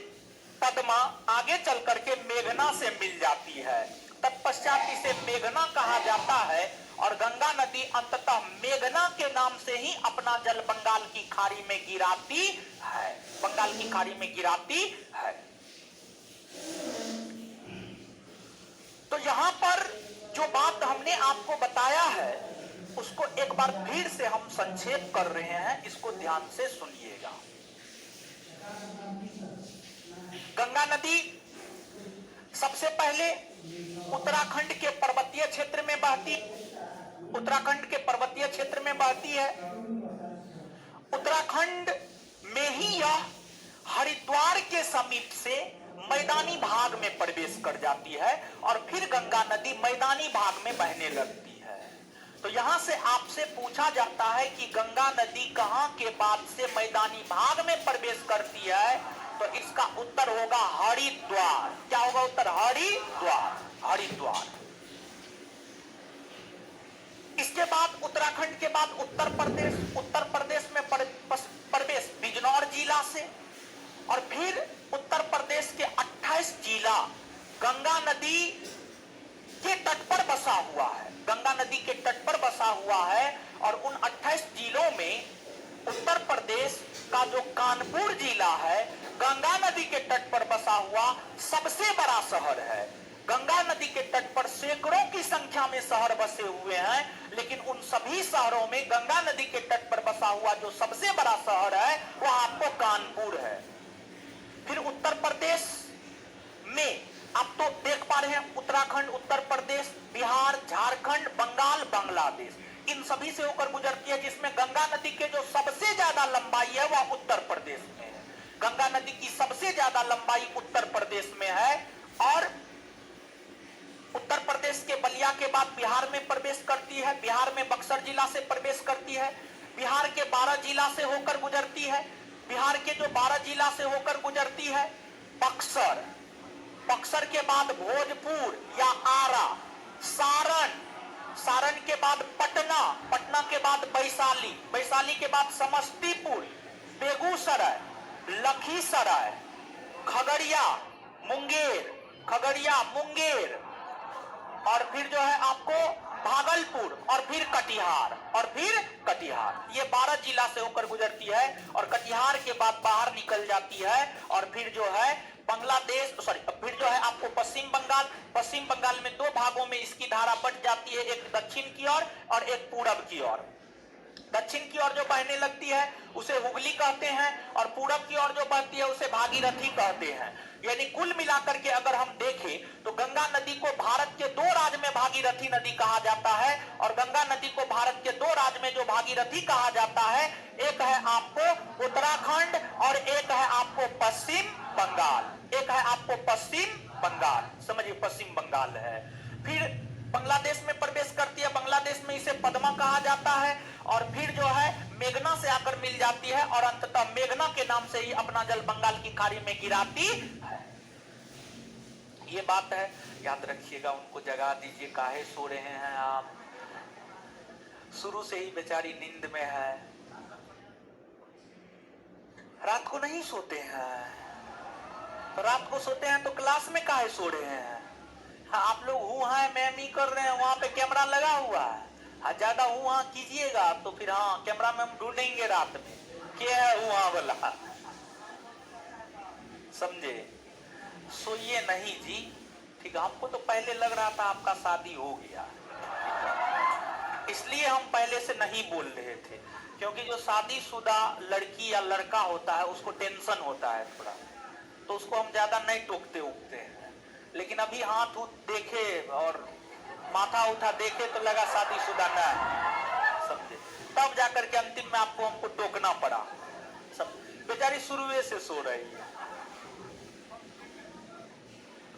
पद्मा आगे चल करके मेघना से मिल जाती है, तत्पश्चात इसे मेघना कहा जाता है। और गंगा नदी अंततः मेघना के नाम से ही अपना जल बंगाल की खाड़ी में गिराती है, बंगाल की खाड़ी में गिराती है। तो यहां पर जो बात हमने आपको बताया है, उसको एक बार फिर से हम संक्षेप कर रहे हैं, इसको ध्यान से सुनिएगा। गंगा नदी सबसे पहले उत्तराखंड के पर्वतीय क्षेत्र में बहती, उत्तराखंड के पर्वतीय क्षेत्र में बहती है। उत्तराखंड में ही यह हरिद्वार के समीप से मैदानी भाग में प्रवेश कर जाती है और फिर गंगा नदी मैदानी भाग में बहने लगती है। तो यहां से आपसे पूछा जाता है कि गंगा नदी कहां के बाद से मैदानी भाग में प्रवेश करती है, तो इसका उत्तर होगा हरिद्वार। क्या होगा उत्तर? हरिद्वार, हरिद्वार। इसके बाद उत्तराखंड के बाद उत्तर प्रदेश में प्रवेश बिजनौर जिला से, और फिर उत्तर प्रदेश के 28 जिला गंगा नदी के तट पर बसा हुआ है, गंगा नदी के तट पर बसा हुआ है। और उन 28 जिलों में उत्तर प्रदेश का जो नदी के तट पर बसा हुआ सबसे बड़ा शहर है। गंगा नदी के तट पर सैकड़ों की संख्या में शहर बसे हुए हैं, लेकिन उन सभी शहरों में गंगा नदी के तट पर बसा हुआ जो सबसे बड़ा शहर है वह आपको कानपुर है। फिर उत्तर प्रदेश में आप तो देख पा रहे हैं, उत्तराखंड, उत्तर प्रदेश, बिहार, झारखंड, बंगाल, बांग्लादेश, इन सभी से होकर गुजरती है, जिसमें गंगा नदी के जो सबसे ज्यादा लंबाई है वह उत्तर प्रदेश में है। गंगा नदी की सबसे ज्यादा लंबाई उत्तर प्रदेश में है और उत्तर प्रदेश के बलिया के बाद बिहार में प्रवेश करती है, बिहार में बक्सर जिला से प्रवेश करती है, बिहार के 12 जिला से होकर गुजरती है, बिहार के जो 12 जिला से होकर गुजरती है बक्सर, बक्सर के बाद भोजपुर या आरा, सारण, सारण के बाद पटना, पटना के बाद वैशाली, वैशाली के बाद समस्तीपुर, बेगूसराय, लखीसराय, खगड़िया, मुंगेर, खगड़िया, मुंगेर, और फिर जो है आपको भागलपुर, और फिर कटिहार, और फिर कटिहार। ये 12 जिला से होकर गुजरती है और कटिहार के बाद बाहर निकल जाती है और फिर जो है बांग्लादेश, फिर जो है आपको पश्चिम बंगाल, पश्चिम बंगाल में 2 भागों में इसकी धारा बट जाती है, एक दक्षिण की ओर और एक पूरब की ओर। दक्षिण की ओर जो बहने लगती है उसे हुगली कहते हैं और पूरब की ओर जो बहती है उसे भागीरथी कहते हैं। यानी कुल मिलाकर के अगर हम देखें तो गंगा नदी को भारत के 2 राज्य में भागीरथी नदी कहा जाता है और गंगा नदी को भारत के 2 राज्य में जो भागीरथी कहा जाता है, एक है आपको उत्तराखंड और एक है आपको पश्चिम बंगाल, एक है आपको पश्चिम बंगाल, समझिए पश्चिम बंगाल है। फिर बांग्लादेश में प्रवेश करती है, बांग्लादेश में इसे पद्मा कहा जाता है और फिर जो है मेघना से आकर मिल जाती है और अंततः मेघना के नाम से ही अपना जल बंगाल की खाड़ी में गिराती है। ये बात है, याद रखिएगा। उनको जगा दीजिए, काहे सो रहे हैं आप? शुरू से ही बेचारी नींद में है, रात को नहीं सोते हैं, तो रात को सोते हैं तो क्लास में काहे सो रहे हैं? हाँ, आप लोग हुआ है मैं भी कर रहे हैं, वहां पे कैमरा लगा हुआ है, हाँ ज्यादा हुआ कीजिएगा तो फिर हाँ कैमरा में हम ढूंढेंगे रात में क्या है हुआ वाला, समझे? सोइए नहीं जी, ठीक है। हमको तो पहले लग रहा था आपका शादी हो गया, इसलिए हम पहले से नहीं बोल रहे थे, क्योंकि जो शादीशुदा लड़की या लड़का होता है उसको टेंशन होता है थोड़ा, तो उसको हम ज्यादा नहीं टोकते उगते हैं। लेकिन अभी हाथ उठ देखे और माथा उठा देखे तो लगा शादीशुदा न है, समझे? तब जाकर के अंतिम में आपको हमको टोकना पड़ा। सब बेचारी शुरुए से सो रही है,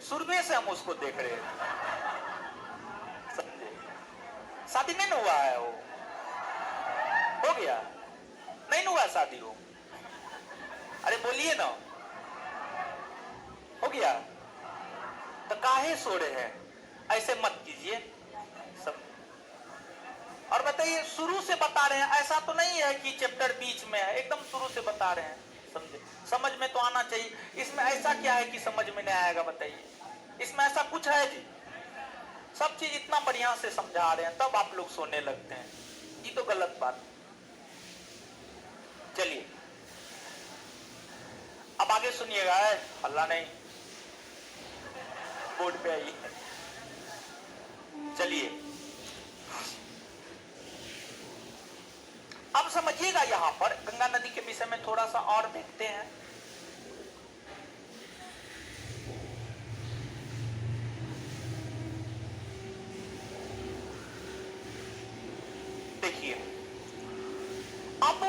शुरुए से हम उसको देख रहे हैं, समझे? शादी नहीं हुआ है, वो हो गया नहीं हुआ शादी हो, अरे बोलिए ना, हो गया तो काहे सो रहे हैं? ऐसे मत कीजिए सब। और बताइए, शुरू से बता रहे हैं, ऐसा तो नहीं है कि चैप्टर बीच में है, एकदम शुरू से बता रहे हैं, समझे? समझ में तो आना चाहिए। इसमें ऐसा क्या है कि समझ में नहीं आएगा? बताइए, इसमें ऐसा कुछ है जी? सब चीज इतना बढ़िया से समझा रहे हैं तब आप लोग सोने लगते हैं, ये तो गलत बात। चलिए अब आगे सुनिएगा, अल्लाह नहीं, बोर्ड पे आइए। चलिए अब समझिएगा, यहां पर गंगा नदी के विषय में थोड़ा सा और देखते हैं। देखिए, अब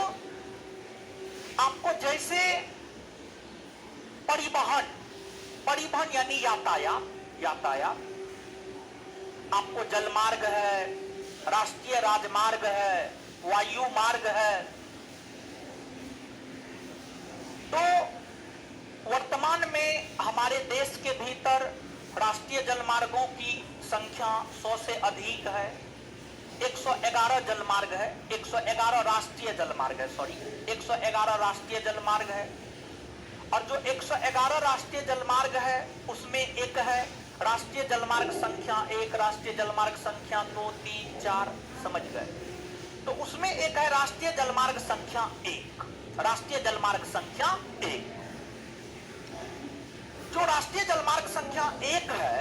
आपको जैसे परिवहन, परिवहन यानी यातायात, यातायात आपको जलमार्ग है, राष्ट्रीय राजमार्ग है, वायु मार्ग है। तो वर्तमान में हमारे देश के भीतर राष्ट्रीय जलमार्गों की संख्या 100 से अधिक है। 111 जलमार्ग है, 111 राष्ट्रीय जलमार्ग है, सॉरी 111 राष्ट्रीय जलमार्ग है। और जो 111 राष्ट्रीय जलमार्ग है उसमें एक है राष्ट्रीय जलमार्ग संख्या 1, राष्ट्रीय जलमार्ग संख्या 2, 3, 4, समझ गए? तो उसमें एक है राष्ट्रीय जलमार्ग संख्या 1, राष्ट्रीय जलमार्ग संख्या 1। जो राष्ट्रीय जलमार्ग संख्या 1 है,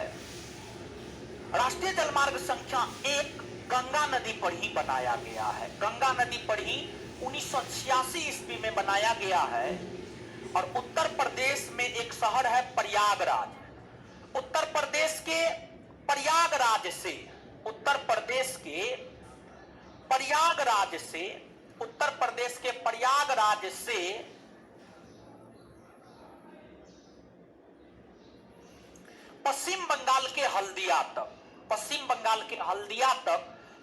राष्ट्रीय जलमार्ग संख्या 1 गंगा नदी पर ही बनाया गया है। गंगा नदी पर ही 1986 ईस्वी में बनाया गया है। और उत्तर प्रदेश में एक शहर है प्रयागराज। उत्तर प्रदेश के प्रयागराज से, उत्तर प्रदेश के प्रयागराज से, उत्तर प्रदेश के प्रयागराज से पश्चिम बंगाल के हल्दिया तक, पश्चिम बंगाल के हल्दिया तक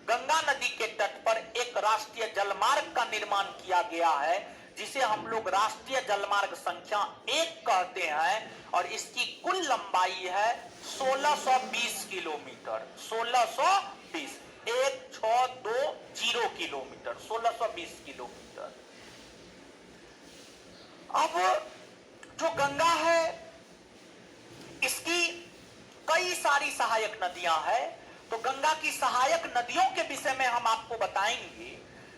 गंगा नदी के तट पर एक राष्ट्रीय जलमार्ग का निर्माण किया गया है, जिसे हम लोग राष्ट्रीय जलमार्ग संख्या 1 कहते हैं। और इसकी कुल लंबाई है 1620 किलोमीटर। 1620, 1620 kilometre, 1620 kilometre. अब जो गंगा है, इसकी कई सारी सहायक नदियां हैं। तो गंगा की सहायक नदियों के विषय में हम आपको बताएंगे,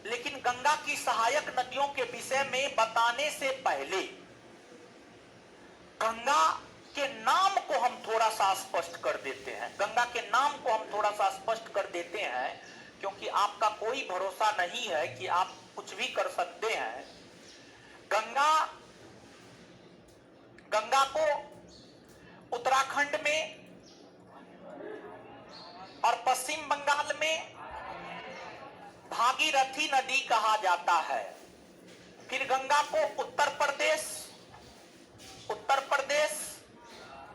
लेकिन गंगा की सहायक नदियों के विषय में बताने से पहले गंगा के नाम को हम थोड़ा सा स्पष्ट कर देते हैं। गंगा के नाम को हम थोड़ा सा स्पष्ट कर देते हैं, क्योंकि आपका कोई भरोसा नहीं है कि आप कुछ भी कर सकते हैं। गंगा को उत्तराखंड में और पश्चिम बंगाल में भागीरथी नदी कहा जाता है। फिर गंगा को उत्तर प्रदेश,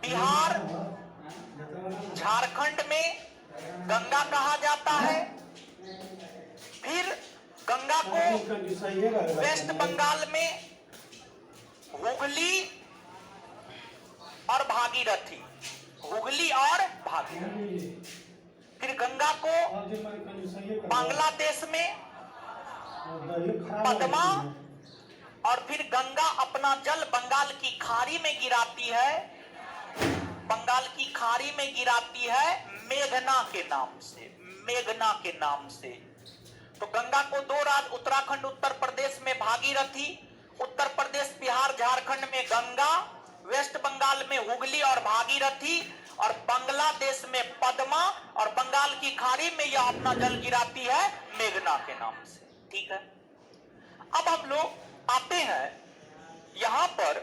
बिहार, झारखंड में गंगा कहा जाता है। फिर गंगा को वेस्ट बंगाल में हुगली और भागीरथी, हुगली और भागीरथी। फिर गंगा को बांग्लादेश में पद्मा, और फिर गंगा अपना जल बंगाल की खाड़ी में गिराती है, बंगाल की खाड़ी में गिराती है मेघना के नाम से, मेघना के नाम से। तो गंगा को दो राज्य, उत्तराखंड उत्तर प्रदेश में भागीरथी, उत्तर प्रदेश बिहार झारखंड में गंगा, वेस्ट बंगाल में हुगली और भागीरथी, और बांग्लादेश में पद्मा, और बंगाल की खाड़ी में यह अपना जल गिराती है मेघना के नाम से। ठीक है। अब हम लोग आते हैं यहां पर,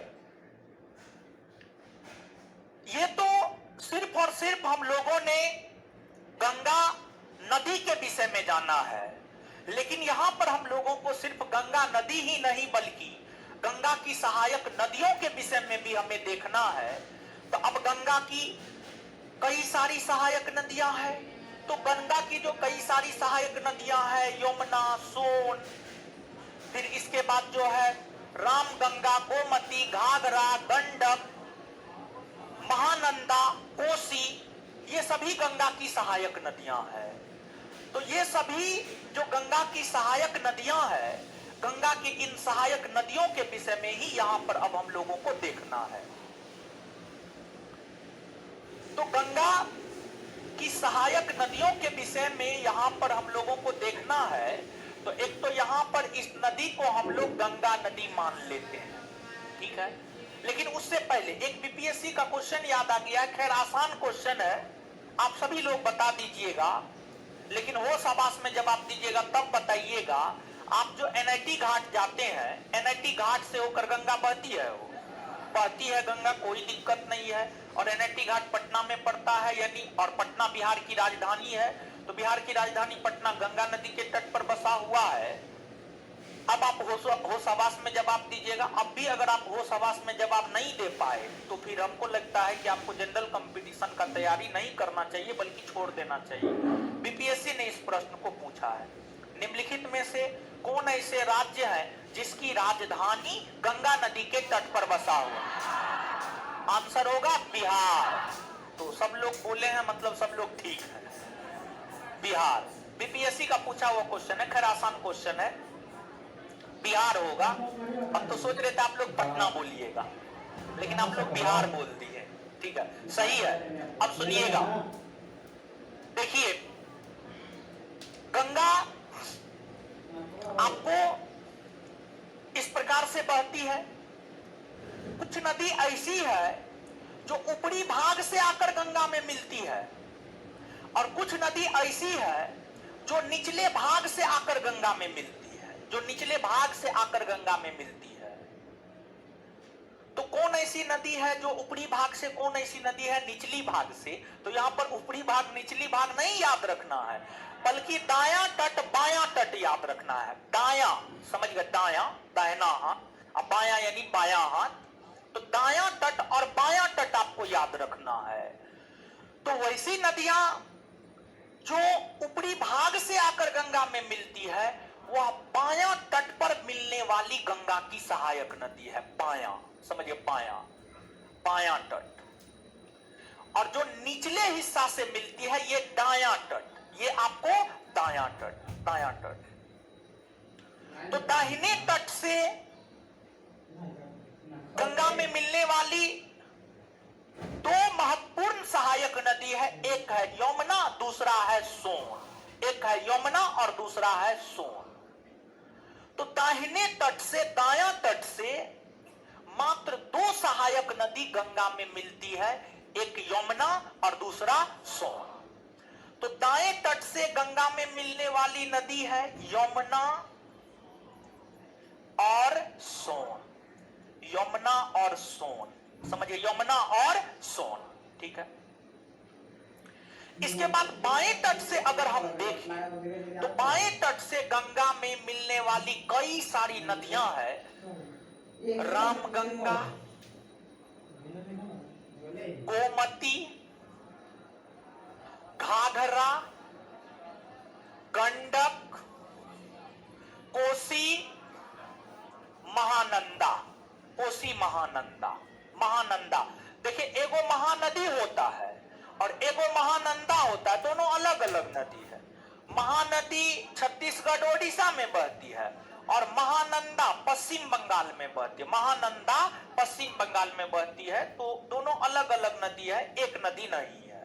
ये तो सिर्फ और सिर्फ हम लोगों ने गंगा नदी के विषय में जाना है, लेकिन यहां पर हम लोगों को सिर्फ गंगा नदी ही नहीं बल्कि गंगा की सहायक नदियों के विषय में भी हमें देखना है। तो अब गंगा की कई सारी सहायक नदियां हैं। तो गंगा की जो कई सारी सहायक नदियां हैं, यमुना, सोन, फिर इसके बाद जो है रामगंगा, गोमती, घाघरा, गंडक, महानंदा, कोसी, ये सभी गंगा की सहायक नदियां हैं। तो ये सभी जो गंगा की सहायक नदियां हैं, गंगा की इन सहायक नदियों के विषय में ही यहां पर अब हम लोगों को देखना है। तो गंगा की सहायक नदियों के विषय में यहां पर हम लोगों को देखना है। तो एक तो यहां पर इस नदी को हम लोग गंगा नदी मान लेते हैं, ठीक है। लेकिन उससे पहले एक बीपीएससी का क्वेश्चन याद आ गया। खैर आसान क्वेश्चन है, आप सभी लोग बता दीजिएगा, लेकिन होश आवास में जब आप दीजिएगा तब बताइएगा। आप जो एनआईटी घाट जाते हैं, एनआईटी घाट से होकर गंगा बहती है, वो बहती है गंगा, कोई दिक्कत नहीं है। और एनआईटी घाट पटना में पड़ता है, यानी, और पटना बिहार की राजधानी है। तो बिहार की राजधानी पटना गंगा नदी के तट पर बसा हुआ है। अब आप होश आवास में जवाब दीजिएगा। अब भी अगर आप होश आवास में जवाब नहीं दे पाए तो फिर हमको लगता है कि आपको जनरल कंपटीशन का तैयारी नहीं करना चाहिए, बल्कि छोड़ देना चाहिए। बीपीएससी ने इस प्रश्न को पूछा है, निम्नलिखित में से कौन ऐसे राज्य है जिसकी राजधानी गंगा नदी के तट पर बसा हुआ? आंसर होगा बिहार। तो सब लोग बोले हैं, मतलब सब लोग ठीक है, बिहार। बीपीएससी का पूछा हुआ क्वेश्चन है, खैर आसान क्वेश्चन है, बिहार होगा। हम तो सोच रहे थे आप लोग पटना बोलिएगा, लेकिन आप लोग बिहार बोल दिए, ठीक है, सही है। अब सुनिएगा, देखिए गंगा आपको इस प्रकार से बहती है। कुछ नदी ऐसी है जो ऊपरी भाग से आकर गंगा में मिलती है, और कुछ नदी ऐसी है जो निचले भाग से आकर गंगा में मिलती है, जो निचले भाग से आकर गंगा में मिलती है। तो कौन ऐसी नदी है जो ऊपरी भाग से, कौन ऐसी नदी है निचली भाग से? तो यहां पर ऊपरी भाग निचली भाग नहीं याद रखना है, बल्कि दायां तट बायां तट याद रखना है। दायां समझ गए, दायां दाहिना हाथ, अब बायां यानी बायां हाथ, तो दायां तट और बायां तट आपको याद रखना है। तो वैसी नदियां जो ऊपरी भाग से आकर गंगा में मिलती है, वह बायां तट पर मिलने वाली गंगा की सहायक नदी है। बायां समझिए, बायां बायां तट। और जो निचले हिस्सा से मिलती है ये दायां तट, ये आपको दायां तट, दायां तट। तो दाहिने तट से गंगा में मिलने वाली दो महत्वपूर्ण सहायक नदी है, एक है यमुना, दूसरा है सोन। एक है यमुना और दूसरा है सोन। तो दाहिने तट से दायां तट से मात्र दो सहायक नदी गंगा में मिलती है, एक यमुना और दूसरा सोन। तो दाएं तट से गंगा में मिलने वाली नदी है यमुना और सोन, यमुना और सोन, समझिए, यमुना और सोन, ठीक है। इसके बाद बाएं तट से अगर हम देखें तो बाएं तट से गंगा में मिलने वाली कई सारी नदियां हैं। रामगंगा, गोमती, घाघरा, गंडक, कोसी, महानंदा। कोसी महानंदा, महानंदा। देखिए, एगो महानदी होता है और एगो महानंदा होता है, दोनों अलग अलग नदी है। महानदी छत्तीसगढ़ ओडिशा में बहती है और महानंदा पश्चिम बंगाल में बहती है। महानंदा पश्चिम बंगाल में बहती है, तो दोनों अलग अलग नदी है, एक नदी नहीं है।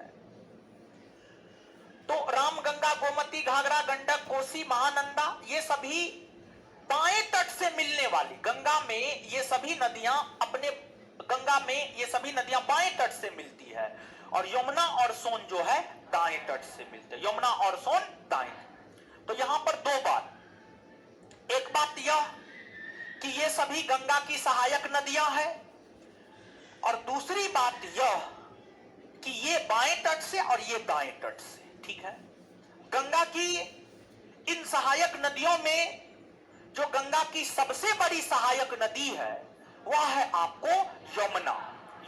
तो रामगंगा, गोमती, घाघरा, गंडक, कोसी, महानंदा, ये सभी बाएं तट से मिलने वाली गंगा में, ये सभी नदियां अपने गंगा में, ये सभी नदियां बाएं तट से मिलती है। और यमुना और सोन जो है दाएं तट से मिलते हैं। यमुना और सोन दाएं। तो यहां पर दो बात, एक बात यह कि ये सभी गंगा की सहायक नदियां हैं, और दूसरी बात यह कि ये बाएं तट से और ये दाएं तट से, ठीक है। गंगा की इन सहायक नदियों में जो गंगा की सबसे बड़ी सहायक नदी है वह है आपको यमुना।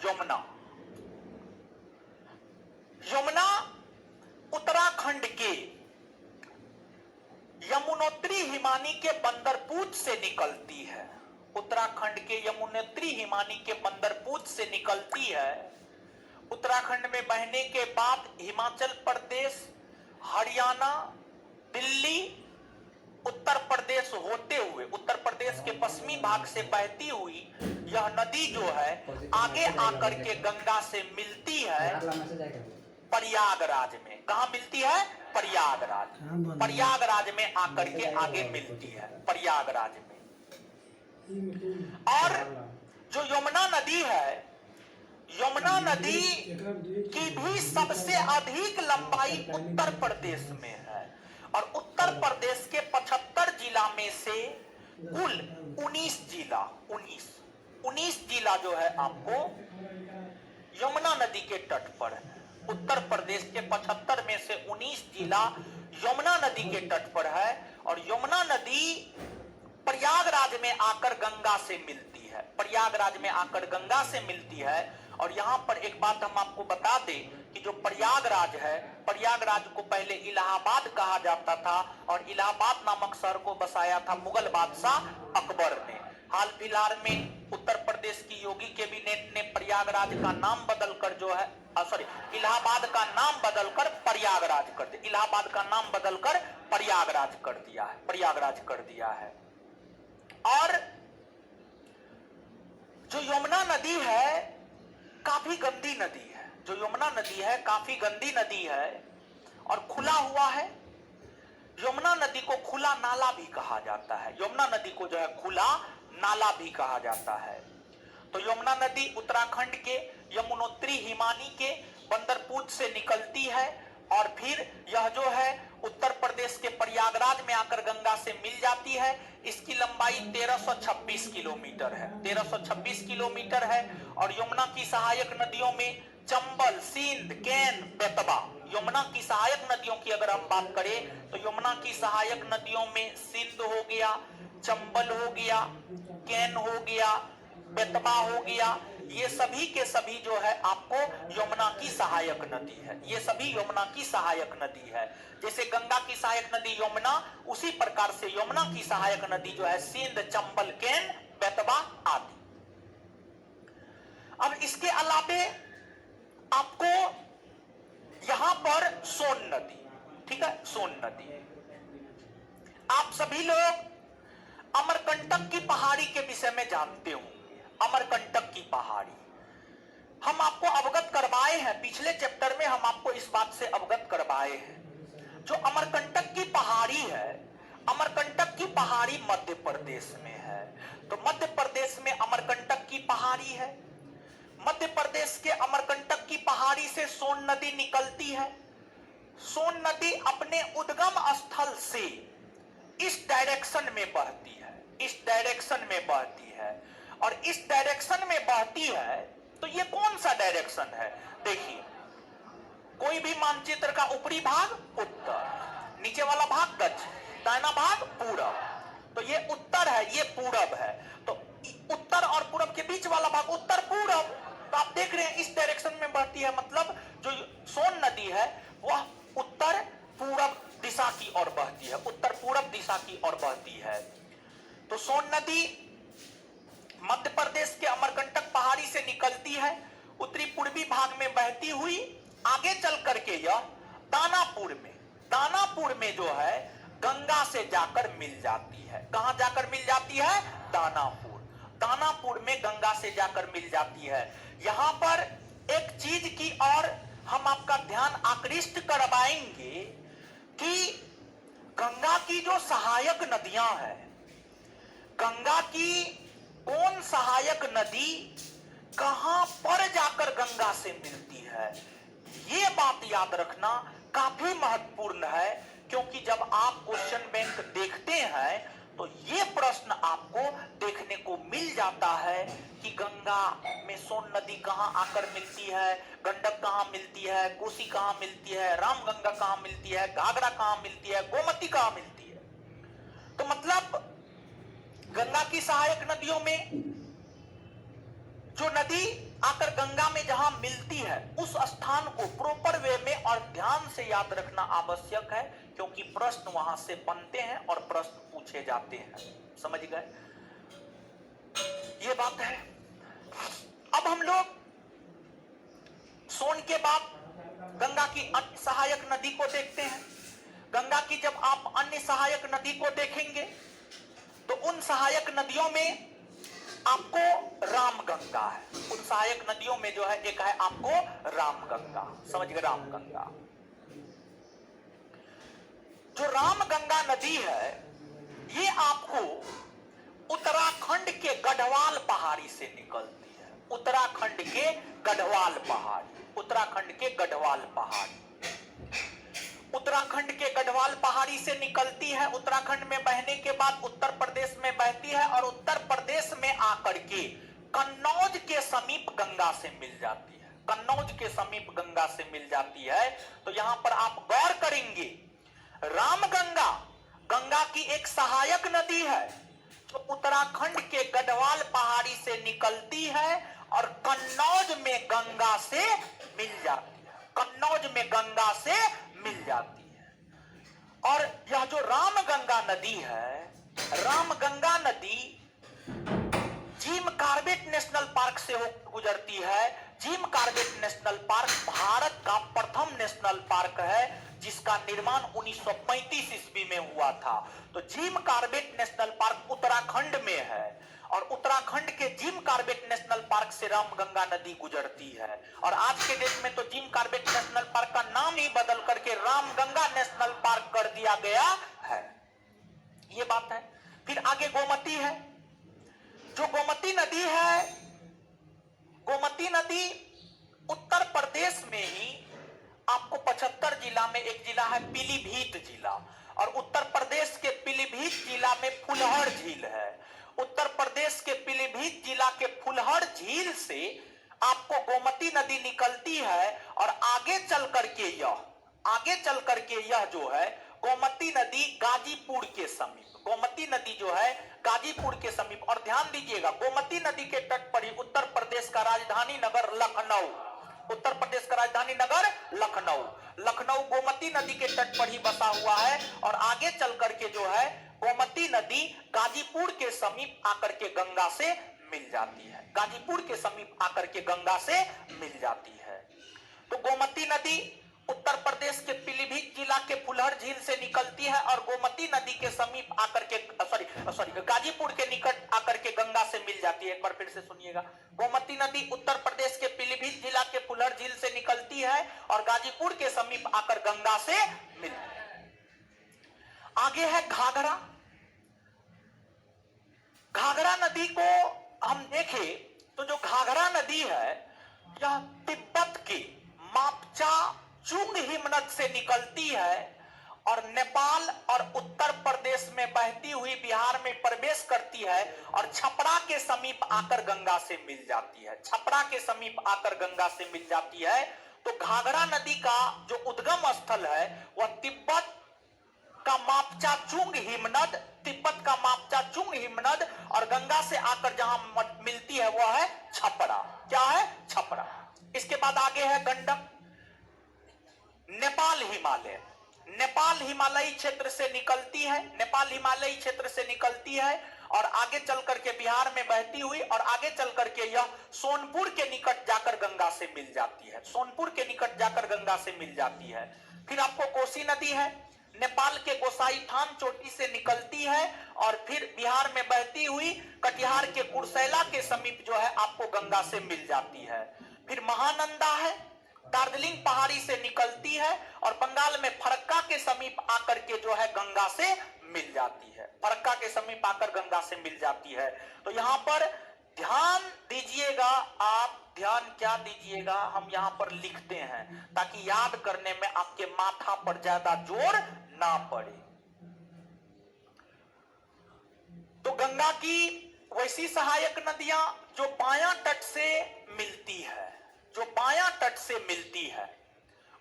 यमुना, यमुना उत्तराखंड के यमुनोत्री हिमानी के बंदरपूछ से निकलती है। उत्तराखंड के यमुनोत्री हिमानी के बंदरपूछ से निकलती है। उत्तराखंड में बहने के बाद हिमाचल प्रदेश, हरियाणा, दिल्ली, उत्तर प्रदेश होते हुए, उत्तर प्रदेश के पश्चिमी भाग से बहती हुई यह नदी जो है आगे आकर के गंगा से मिलती है प्रयागराज में। कहां मिलती है? प्रयागराज। प्रयागराज में आकर के आगे मिलती है, प्रयागराज में। और जो यमुना नदी है, यमुना नदी की भी सबसे अधिक लंबाई उत्तर प्रदेश में है, और उत्तर प्रदेश के 75 जिला में से कुल 19 जिला, 19 जिला जो है आपको यमुना नदी के तट पर है। उत्तर प्रदेश के 75 में से 19 जिला यमुना नदी के तट पर है, और यमुना नदी प्रयागराज में आकर गंगा से मिलती है। प्रयागराज में आकर गंगा से मिलती है। और यहां पर एक बात हम आपको बता दें कि जो प्रयागराज है, प्रयागराज को पहले इलाहाबाद कहा जाता था, और इलाहाबाद नामक शहर को बसाया था मुगल बादशाह अकबर ने। हाल फिलहाल में उत्तर प्रदेश की योगी कैबिनेट ने प्रयागराज का नाम बदलकर जो है इलाहाबाद का नाम बदलकर प्रयागराज कर दिया। इलाहाबाद का नाम बदलकर प्रयागराज कर दिया है, प्रयागराज कर दिया है। और जो यमुना नदी है काफी गंदी नदी है। जो यमुना नदी है काफी गंदी नदी है और खुला हुआ है। यमुना नदी को खुला नाला भी कहा जाता है। यमुना नदी को जो है खुला नाला भी कहा जाता है। तो यमुना नदी उत्तराखंड के यमुनोत्री हिमानी के बंदरपुर से निकलती है और फिर यह जो है उत्तर प्रदेश के प्रयागराज में आकर गंगा से मिल जाती है। इसकी लंबाई 1326 किलोमीटर है, 1326 किलोमीटर है। और यमुना की सहायक नदियों में चंबल, सिंध, केन, बेतवा। यमुना की सहायक नदियों की अगर हम बात करें तो यमुना की सहायक नदियों में सिंध हो गया, चंबल हो गया, केन हो गया, बेतवा हो गया। ये सभी के सभी जो है आपको यमुना की सहायक नदी है। ये सभी यमुना की सहायक नदी है। जैसे गंगा की सहायक नदी यमुना, उसी प्रकार से यमुना की सहायक नदी जो है सिंध, चंबल, केन, बेतवा आदि। अब इसके अलावे आपको यहां पर सोन नदी, ठीक है, सोन नदी। आप सभी लोग अमरकंटक की पहाड़ी के विषय में जानते होंगे। अमरकंटक की पहाड़ी हम आपको अवगत करवाए हैं, पिछले चैप्टर में हम आपको इस बात से अवगत करवाए हैं। जो अमरकंटक की पहाड़ी है, अमरकंटक की पहाड़ी मध्य प्रदेश में है। तो मध्य प्रदेश में अमरकंटक की पहाड़ी है। मध्य प्रदेश के अमरकंटक की पहाड़ी से सोन नदी निकलती है। सोन नदी अपने उद्गम स्थल से इस डायरेक्शन में बहती है, इस डायरेक्शन में बहती है। और इस डायरेक्शन में बहती है तो ये कौन सा डायरेक्शन है? देखिए, कोई भी मानचित्र का ऊपरी भाग उत्तर, नीचे वाला भाग दक्षिण, दाहिना भाग पूरब। तो ये उत्तर है, ये पूरब है। तो उत्तर और पूरब के बीच वाला भाग उत्तर पूरब। तो आप देख रहे हैं इस डायरेक्शन में बहती है, मतलब जो सोन नदी है वह उत्तर पूरब दिशा की ओर बहती है, उत्तर पूरब दिशा की ओर बहती है। तो सोन नदी मध्य प्रदेश के अमरकंटक पहाड़ी से निकलती है, उत्तरी पूर्वी भाग में बहती हुई आगे चल करके यह दानापुर में जो है गंगा से जाकर मिल जाती है। कहां जाकर मिल जाती है? दानापुर में गंगा से जाकर मिल जाती है। यहां पर एक चीज की और हम आपका ध्यान आकृष्ट करवाएंगे कि गंगा की जो सहायक नदियां हैं, गंगा की कौन सहायक नदी कहां पर जाकर गंगा से मिलती है, ये बात याद रखना काफी महत्वपूर्ण है। क्योंकि जब आप क्वेश्चन बैंक देखते हैं तो ये प्रश्न आपको देखने को मिल जाता है कि गंगा में सोन नदी कहां आकर मिलती है, गंडक कहां मिलती है, कोसी कहां मिलती है, रामगंगा कहां मिलती है, घाघरा कहां मिलती है, गोमती कहां मिलती है। तो मतलब गंगा की सहायक नदियों में जो नदी आकर गंगा में जहां मिलती है उस स्थान को प्रॉपर वे में और ध्यान से याद रखना आवश्यक है, क्योंकि प्रश्न वहां से बनते हैं और प्रश्न पूछे जाते हैं। समझ गए? ये बात है। अब हम लोग सोन के बाद गंगा की अन्य सहायक नदी को देखते हैं। गंगा की जब आप अन्य सहायक नदी को देखेंगे तो उन सहायक नदियों में आपको रामगंगा है। उन सहायक नदियों में जो है एक है आपको रामगंगा। समझ गए? रामगंगा। जो रामगंगा नदी है ये आपको उत्तराखंड के गढ़वाल पहाड़ी से निकलती है। उत्तराखंड के गढ़वाल पहाड़ी, उत्तराखंड के गढ़वाल पहाड़ी, उत्तराखंड के गढ़वाल पहाड़ी से निकलती है। उत्तराखंड में बहने के बाद उत्तर प्रदेश में बहती है और उत्तर प्रदेश में आकर के कन्नौज के समीप गंगा से मिल जाती है। कन्नौज के समीप गंगा से मिल जाती है। तो यहां पर आप गौर करेंगे, रामगंगा गंगा की एक सहायक नदी है जो उत्तराखंड के गढ़वाल पहाड़ी से निकलती है और कन्नौज में गंगा से मिल जाती है। कन्नौज में गंगा से मिल जाती है। और यह जो रामगंगा नदी है, रामगंगा नदी जिम कॉर्बेट नेशनल पार्क से होकर गुजरती है। Jim Corbett national park Bharat का प्रथम नेशनल पार्क है जिसका निर्माण 1935 ईस्वी में हुआ था। तो Jim Corbett national park Uttarakhand में है और उत्तराखंड के जिम कॉर्बेट नेशनल पार्क से रामगंगा नदी गुजरती है। और आज के डेट में तो जिम कॉर्बेट नेशनल पार्क का नाम ही बदल करके रामगंगा नेशनल पार्क कर दिया गया है। ये बात है। फिर आगे गोमती है। जो गोमती नदी है, गोमती नदी उत्तर प्रदेश में ही आपको 75 जिला में एक जिला है पीलीभीत जिला, और उत्तर प्रदेश के पीलीभीत जिला में फुलहर झील है। उत्तर प्रदेश के पीलीभीत जिला के फुलहर झील से आपको गोमती नदी निकलती है, और आगे चल करके यह जो है गोमती नदी गाजीपुर के समीप, गोमती नदी जो है गाजीपुर के समीप। और ध्यान दीजिएगा, गोमती नदी के तट पर ही उत्तर प्रदेश का राजधानी नगर लखनऊ, उत्तर प्रदेश का राजधानी नगर लखनऊ गोमती नदी के तट पर ही बसा हुआ है। और आगे चल करके जो है गोमती नदी गाजीपुर के समीप आकर के गंगा से मिल जाती है, गाजीपुर के समीप आकर के गंगा से मिल जाती है। तो गोमती नदी उत्तर प्रदेश के पीलीभीत जिला के फुलहर झील से निकलती है और गोमती नदी के समीप आकर के गाजीपुर के निकट आकर के गंगा से मिल जाती है। एक बार फिर से सुनिएगा, गोमती नदी उत्तर प्रदेश के पीलीभीत जिला के फुलहर झील से निकलती है और गाजीपुर के समीप आकर गंगा से मिलती है। आगे है घाघरा। घाघरा नदी को हम देखें तो जो घाघरा नदी है यह तिब्बत के मापचा चुंग हिमनद से निकलती है और नेपाल और उत्तर प्रदेश में बहती हुई बिहार में प्रवेश करती है और छपरा के समीप आकर गंगा से मिल जाती है, छपरा के समीप आकर गंगा से मिल जाती है। तो घाघरा नदी का जो उद्गम स्थल है वह तिब्बत का मापचा चुंग हिमनद, तिब्बत का मापचा चुंग हिमनद, और गंगा से आकर जहां मिलती है वह है छपरा। क्या है? छपरा। इसके बाद आगे है गंडक। नेपाल हिमालय, नेपाल हिमालयी क्षेत्र से निकलती है, नेपाल हिमालयी क्षेत्र से निकलती है और आगे चल करके बिहार में बहती हुई और आगे चल करके यह सोनपुर के निकट जाकर गंगा से मिल जाती है, सोनपुर के निकट जाकर गंगा से मिल जाती है। फिर आपको कोसी नदी है, नेपाल के गोसाईथान चोटी से निकलती है और फिर बिहार में बहती हुई कटिहार के कुर्सेला के समीप जो है आपको गंगा से मिल जाती है। फिर महानंदा है, दार्जिलिंग पहाड़ी से निकलती है और बंगाल में फरक्का के समीप आकर के जो है गंगा से मिल जाती है, फरक्का के समीप आकर गंगा से मिल जाती है। तो यहां पर ध्यान दीजिएगा, आप ध्यान क्या दीजिएगा, हम यहां पर लिखते हैं ताकि याद करने में आपके माथा पर ज्यादा जोर ना पड़े। तो गंगा की वैसी सहायक नदियां जो बायां तट से मिलती है, जो बायां तट से मिलती है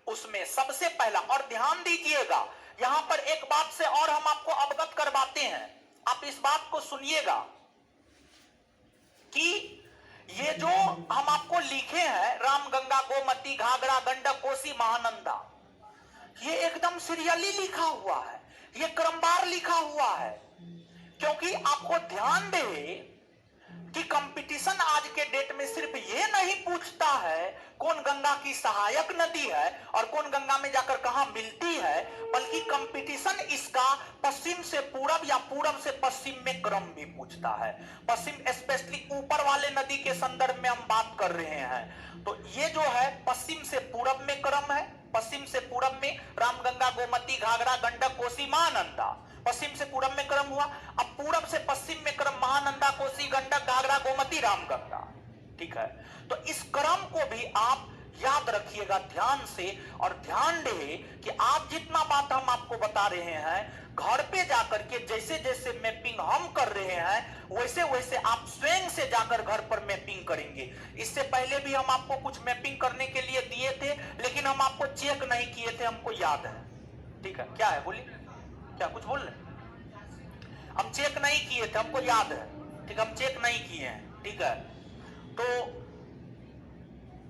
उसमें सबसे पहला, और ध्यान दीजिएगा यहां पर एक बात से और हम आपको अवगत करवाते हैं, आप इस बात को सुनिएगा कि ये जो हम आपको लिखे हैं रामगंगा, गोमती, घाघरा, गंडक, कोसी, महानंदा, ये एकदम सीरियली लिखा हुआ है, ये क्रमवार लिखा हुआ है। क्योंकि आपको ध्यान दे कि कंपटीशन आज के डेट में सिर्फ ये नहीं पूछता है कौन गंगा की सहायक नदी है और कौन गंगा में जाकर कहां मिलती है, बल्कि कंपटीशन इसका पश्चिम से पूरब या पूरब से पश्चिम में क्रम भी पूछता है। पश्चिम स्पेशली ऊपर वाले नदी के संदर्भ में हम बात कर रहे हैं। तो ये जो है पश्चिम से पूरब में क्रम है, पश्चिम से पूरब में रामगंगा, गोमती, घाघरा, गंडक, कोसी, महानंदा, पश्चिम से पूरब में क्रम हुआ। अब पूरब से पश्चिम में क्रम महानंदा, कोसी, गंडक, घाघरा, गोमती, रामगंगा, ठीक है। तो इस क्रम को भी आप याद रखिएगा ध्यान से, और ध्यान दे कि आप जितना बात हम आपको बता रहे हैं घर पे जाकर के जैसे जैसे मैपिंग हम कर रहे हैं वैसे वैसे आप स्वयं से जाकर घर पर मैपिंग करेंगे। इससे पहले भी हम आपको कुछ मैपिंग करने के लिए दिए थे, लेकिन हम आपको चेक नहीं किए थे, हमको याद है, ठीक है। क्या है बोलिए, क्या कुछ बोल रहे? हम चेक नहीं किए थे, हमको याद है, ठीक, हम चेक नहीं किए हैं, ठीक है। तो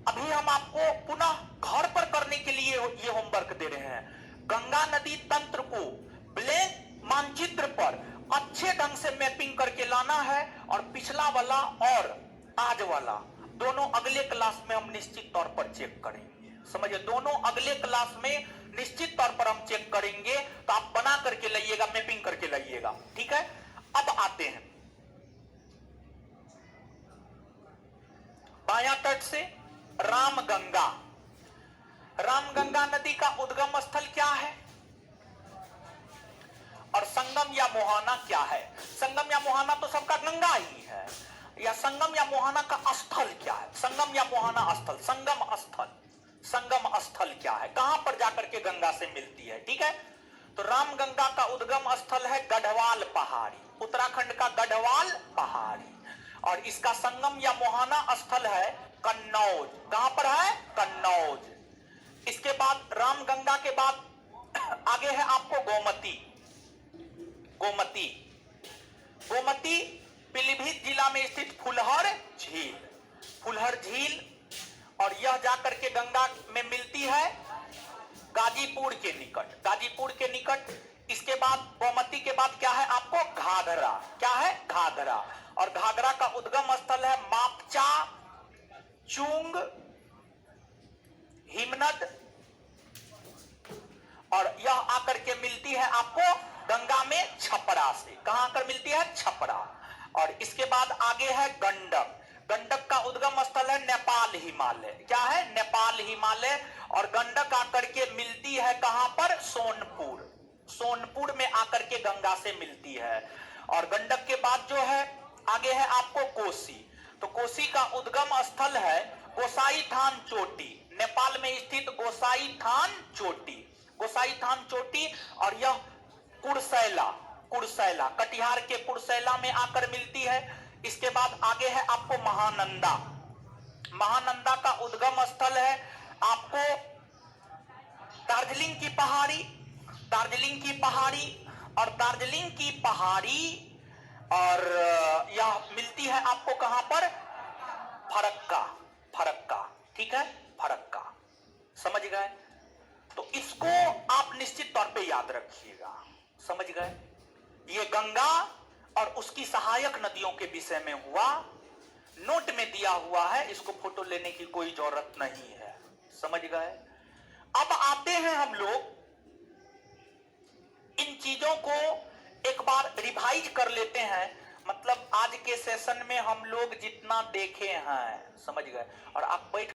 अभी हम आपको पुनः घर पर करने के लिए ये होमवर्क दे रहे हैं। गंगा नदी तंत्र को ब्लैंक मानचित्र पर अच्छे ढंग से मैपिंग करके लाना है, और पिछला वाला और आज वाला दोनों अगले क्लास में हम निश्चित तौर पर चेक करेंगे। समझिए, दोनों अगले क्लास में निश्चित तौर पर हम चेक करेंगे। तो आप बना करके लाइएगा, मैपिंग करके लाइएगा, ठीक है। अब आते हैं बायां तट से रामगंगा। रामगंगा नदी का उद्गम स्थल क्या है और संगम या मुहाना क्या है? संगम या मुहाना तो सबका गंगा ही है। या संगम या मोहाना का स्थल क्या है? संगम या मोहाना स्थल, संगम स्थल, संगम स्थल क्या है? कहां पर जाकर के गंगा से मिलती है? ठीक है, तो रामगंगा का उद्गम स्थल है गढ़वाल पहाड़ी, उत्तराखंड का गढ़वाल पहाड़ी, और इसका संगम या मोहाना स्थल है कन्नौज। कहां पर है? कन्नौज। इसके बाद रामगंगा के बाद आगे है आपको गोमती। गोमती, गोमती पीलीभीत जिला में स्थित फुलहर झील, फुलहर झील, और यह जाकर के गंगा में मिलती है गाजीपुर के निकट, गाजीपुर के निकट। इसके बाद गोमती के बाद क्या है आपको? घाघरा। क्या है? घाघरा। और घाघरा का उद्गम स्थल है मापचा, चुंग, हिमनद, और यह आकर के मिलती है आपको गंगा में छपरा से। कहां आकर मिलती है? छपरा। और इसके बाद आगे है गंडक। गंडक का उद्गम स्थल है नेपाल हिमालय। क्या है? नेपाल हिमालय। और गंडक आकर के मिलती है कहां पर? सोनपुर। सोनपुर में आकर के गंगा से मिलती है। और गंडक के बाद जो है आगे है आपको कोसी। तो कोसी का उद्गम स्थल है गोसाई थान चोटी, नेपाल में स्थित गोसाई थान चोटी, गोसाई थान चोटी। और यह कुर्सेला, कुर्सेला कटिहार के कुर्सेला में आकर मिलती है। इसके बाद आगे है आपको महानंदा। महानंदा का उद्गम स्थल है आपको दार्जिलिंग की पहाड़ी, दार्जिलिंग की पहाड़ी, और दार्जिलिंग की पहाड़ी, और यह मिलती है आपको कहां पर? फरक्का, फरक्का। ठीक है, फरक्का। समझ गए? तो इसको आप निश्चित तौर पे याद रखिएगा। समझ गए? ये गंगा और उसकी सहायक नदियों के विषय में हुआ, नोट में दिया हुआ है, इसको फोटो लेने की कोई जरूरत नहीं है। समझ गए? अब आते हैं हम लोग इन चीजों को एक बार रिवाइज कर लेते हैं। मतलब आज के सेशन में हम लोग जितना देखे हैं, समझ गए? और आप बैठ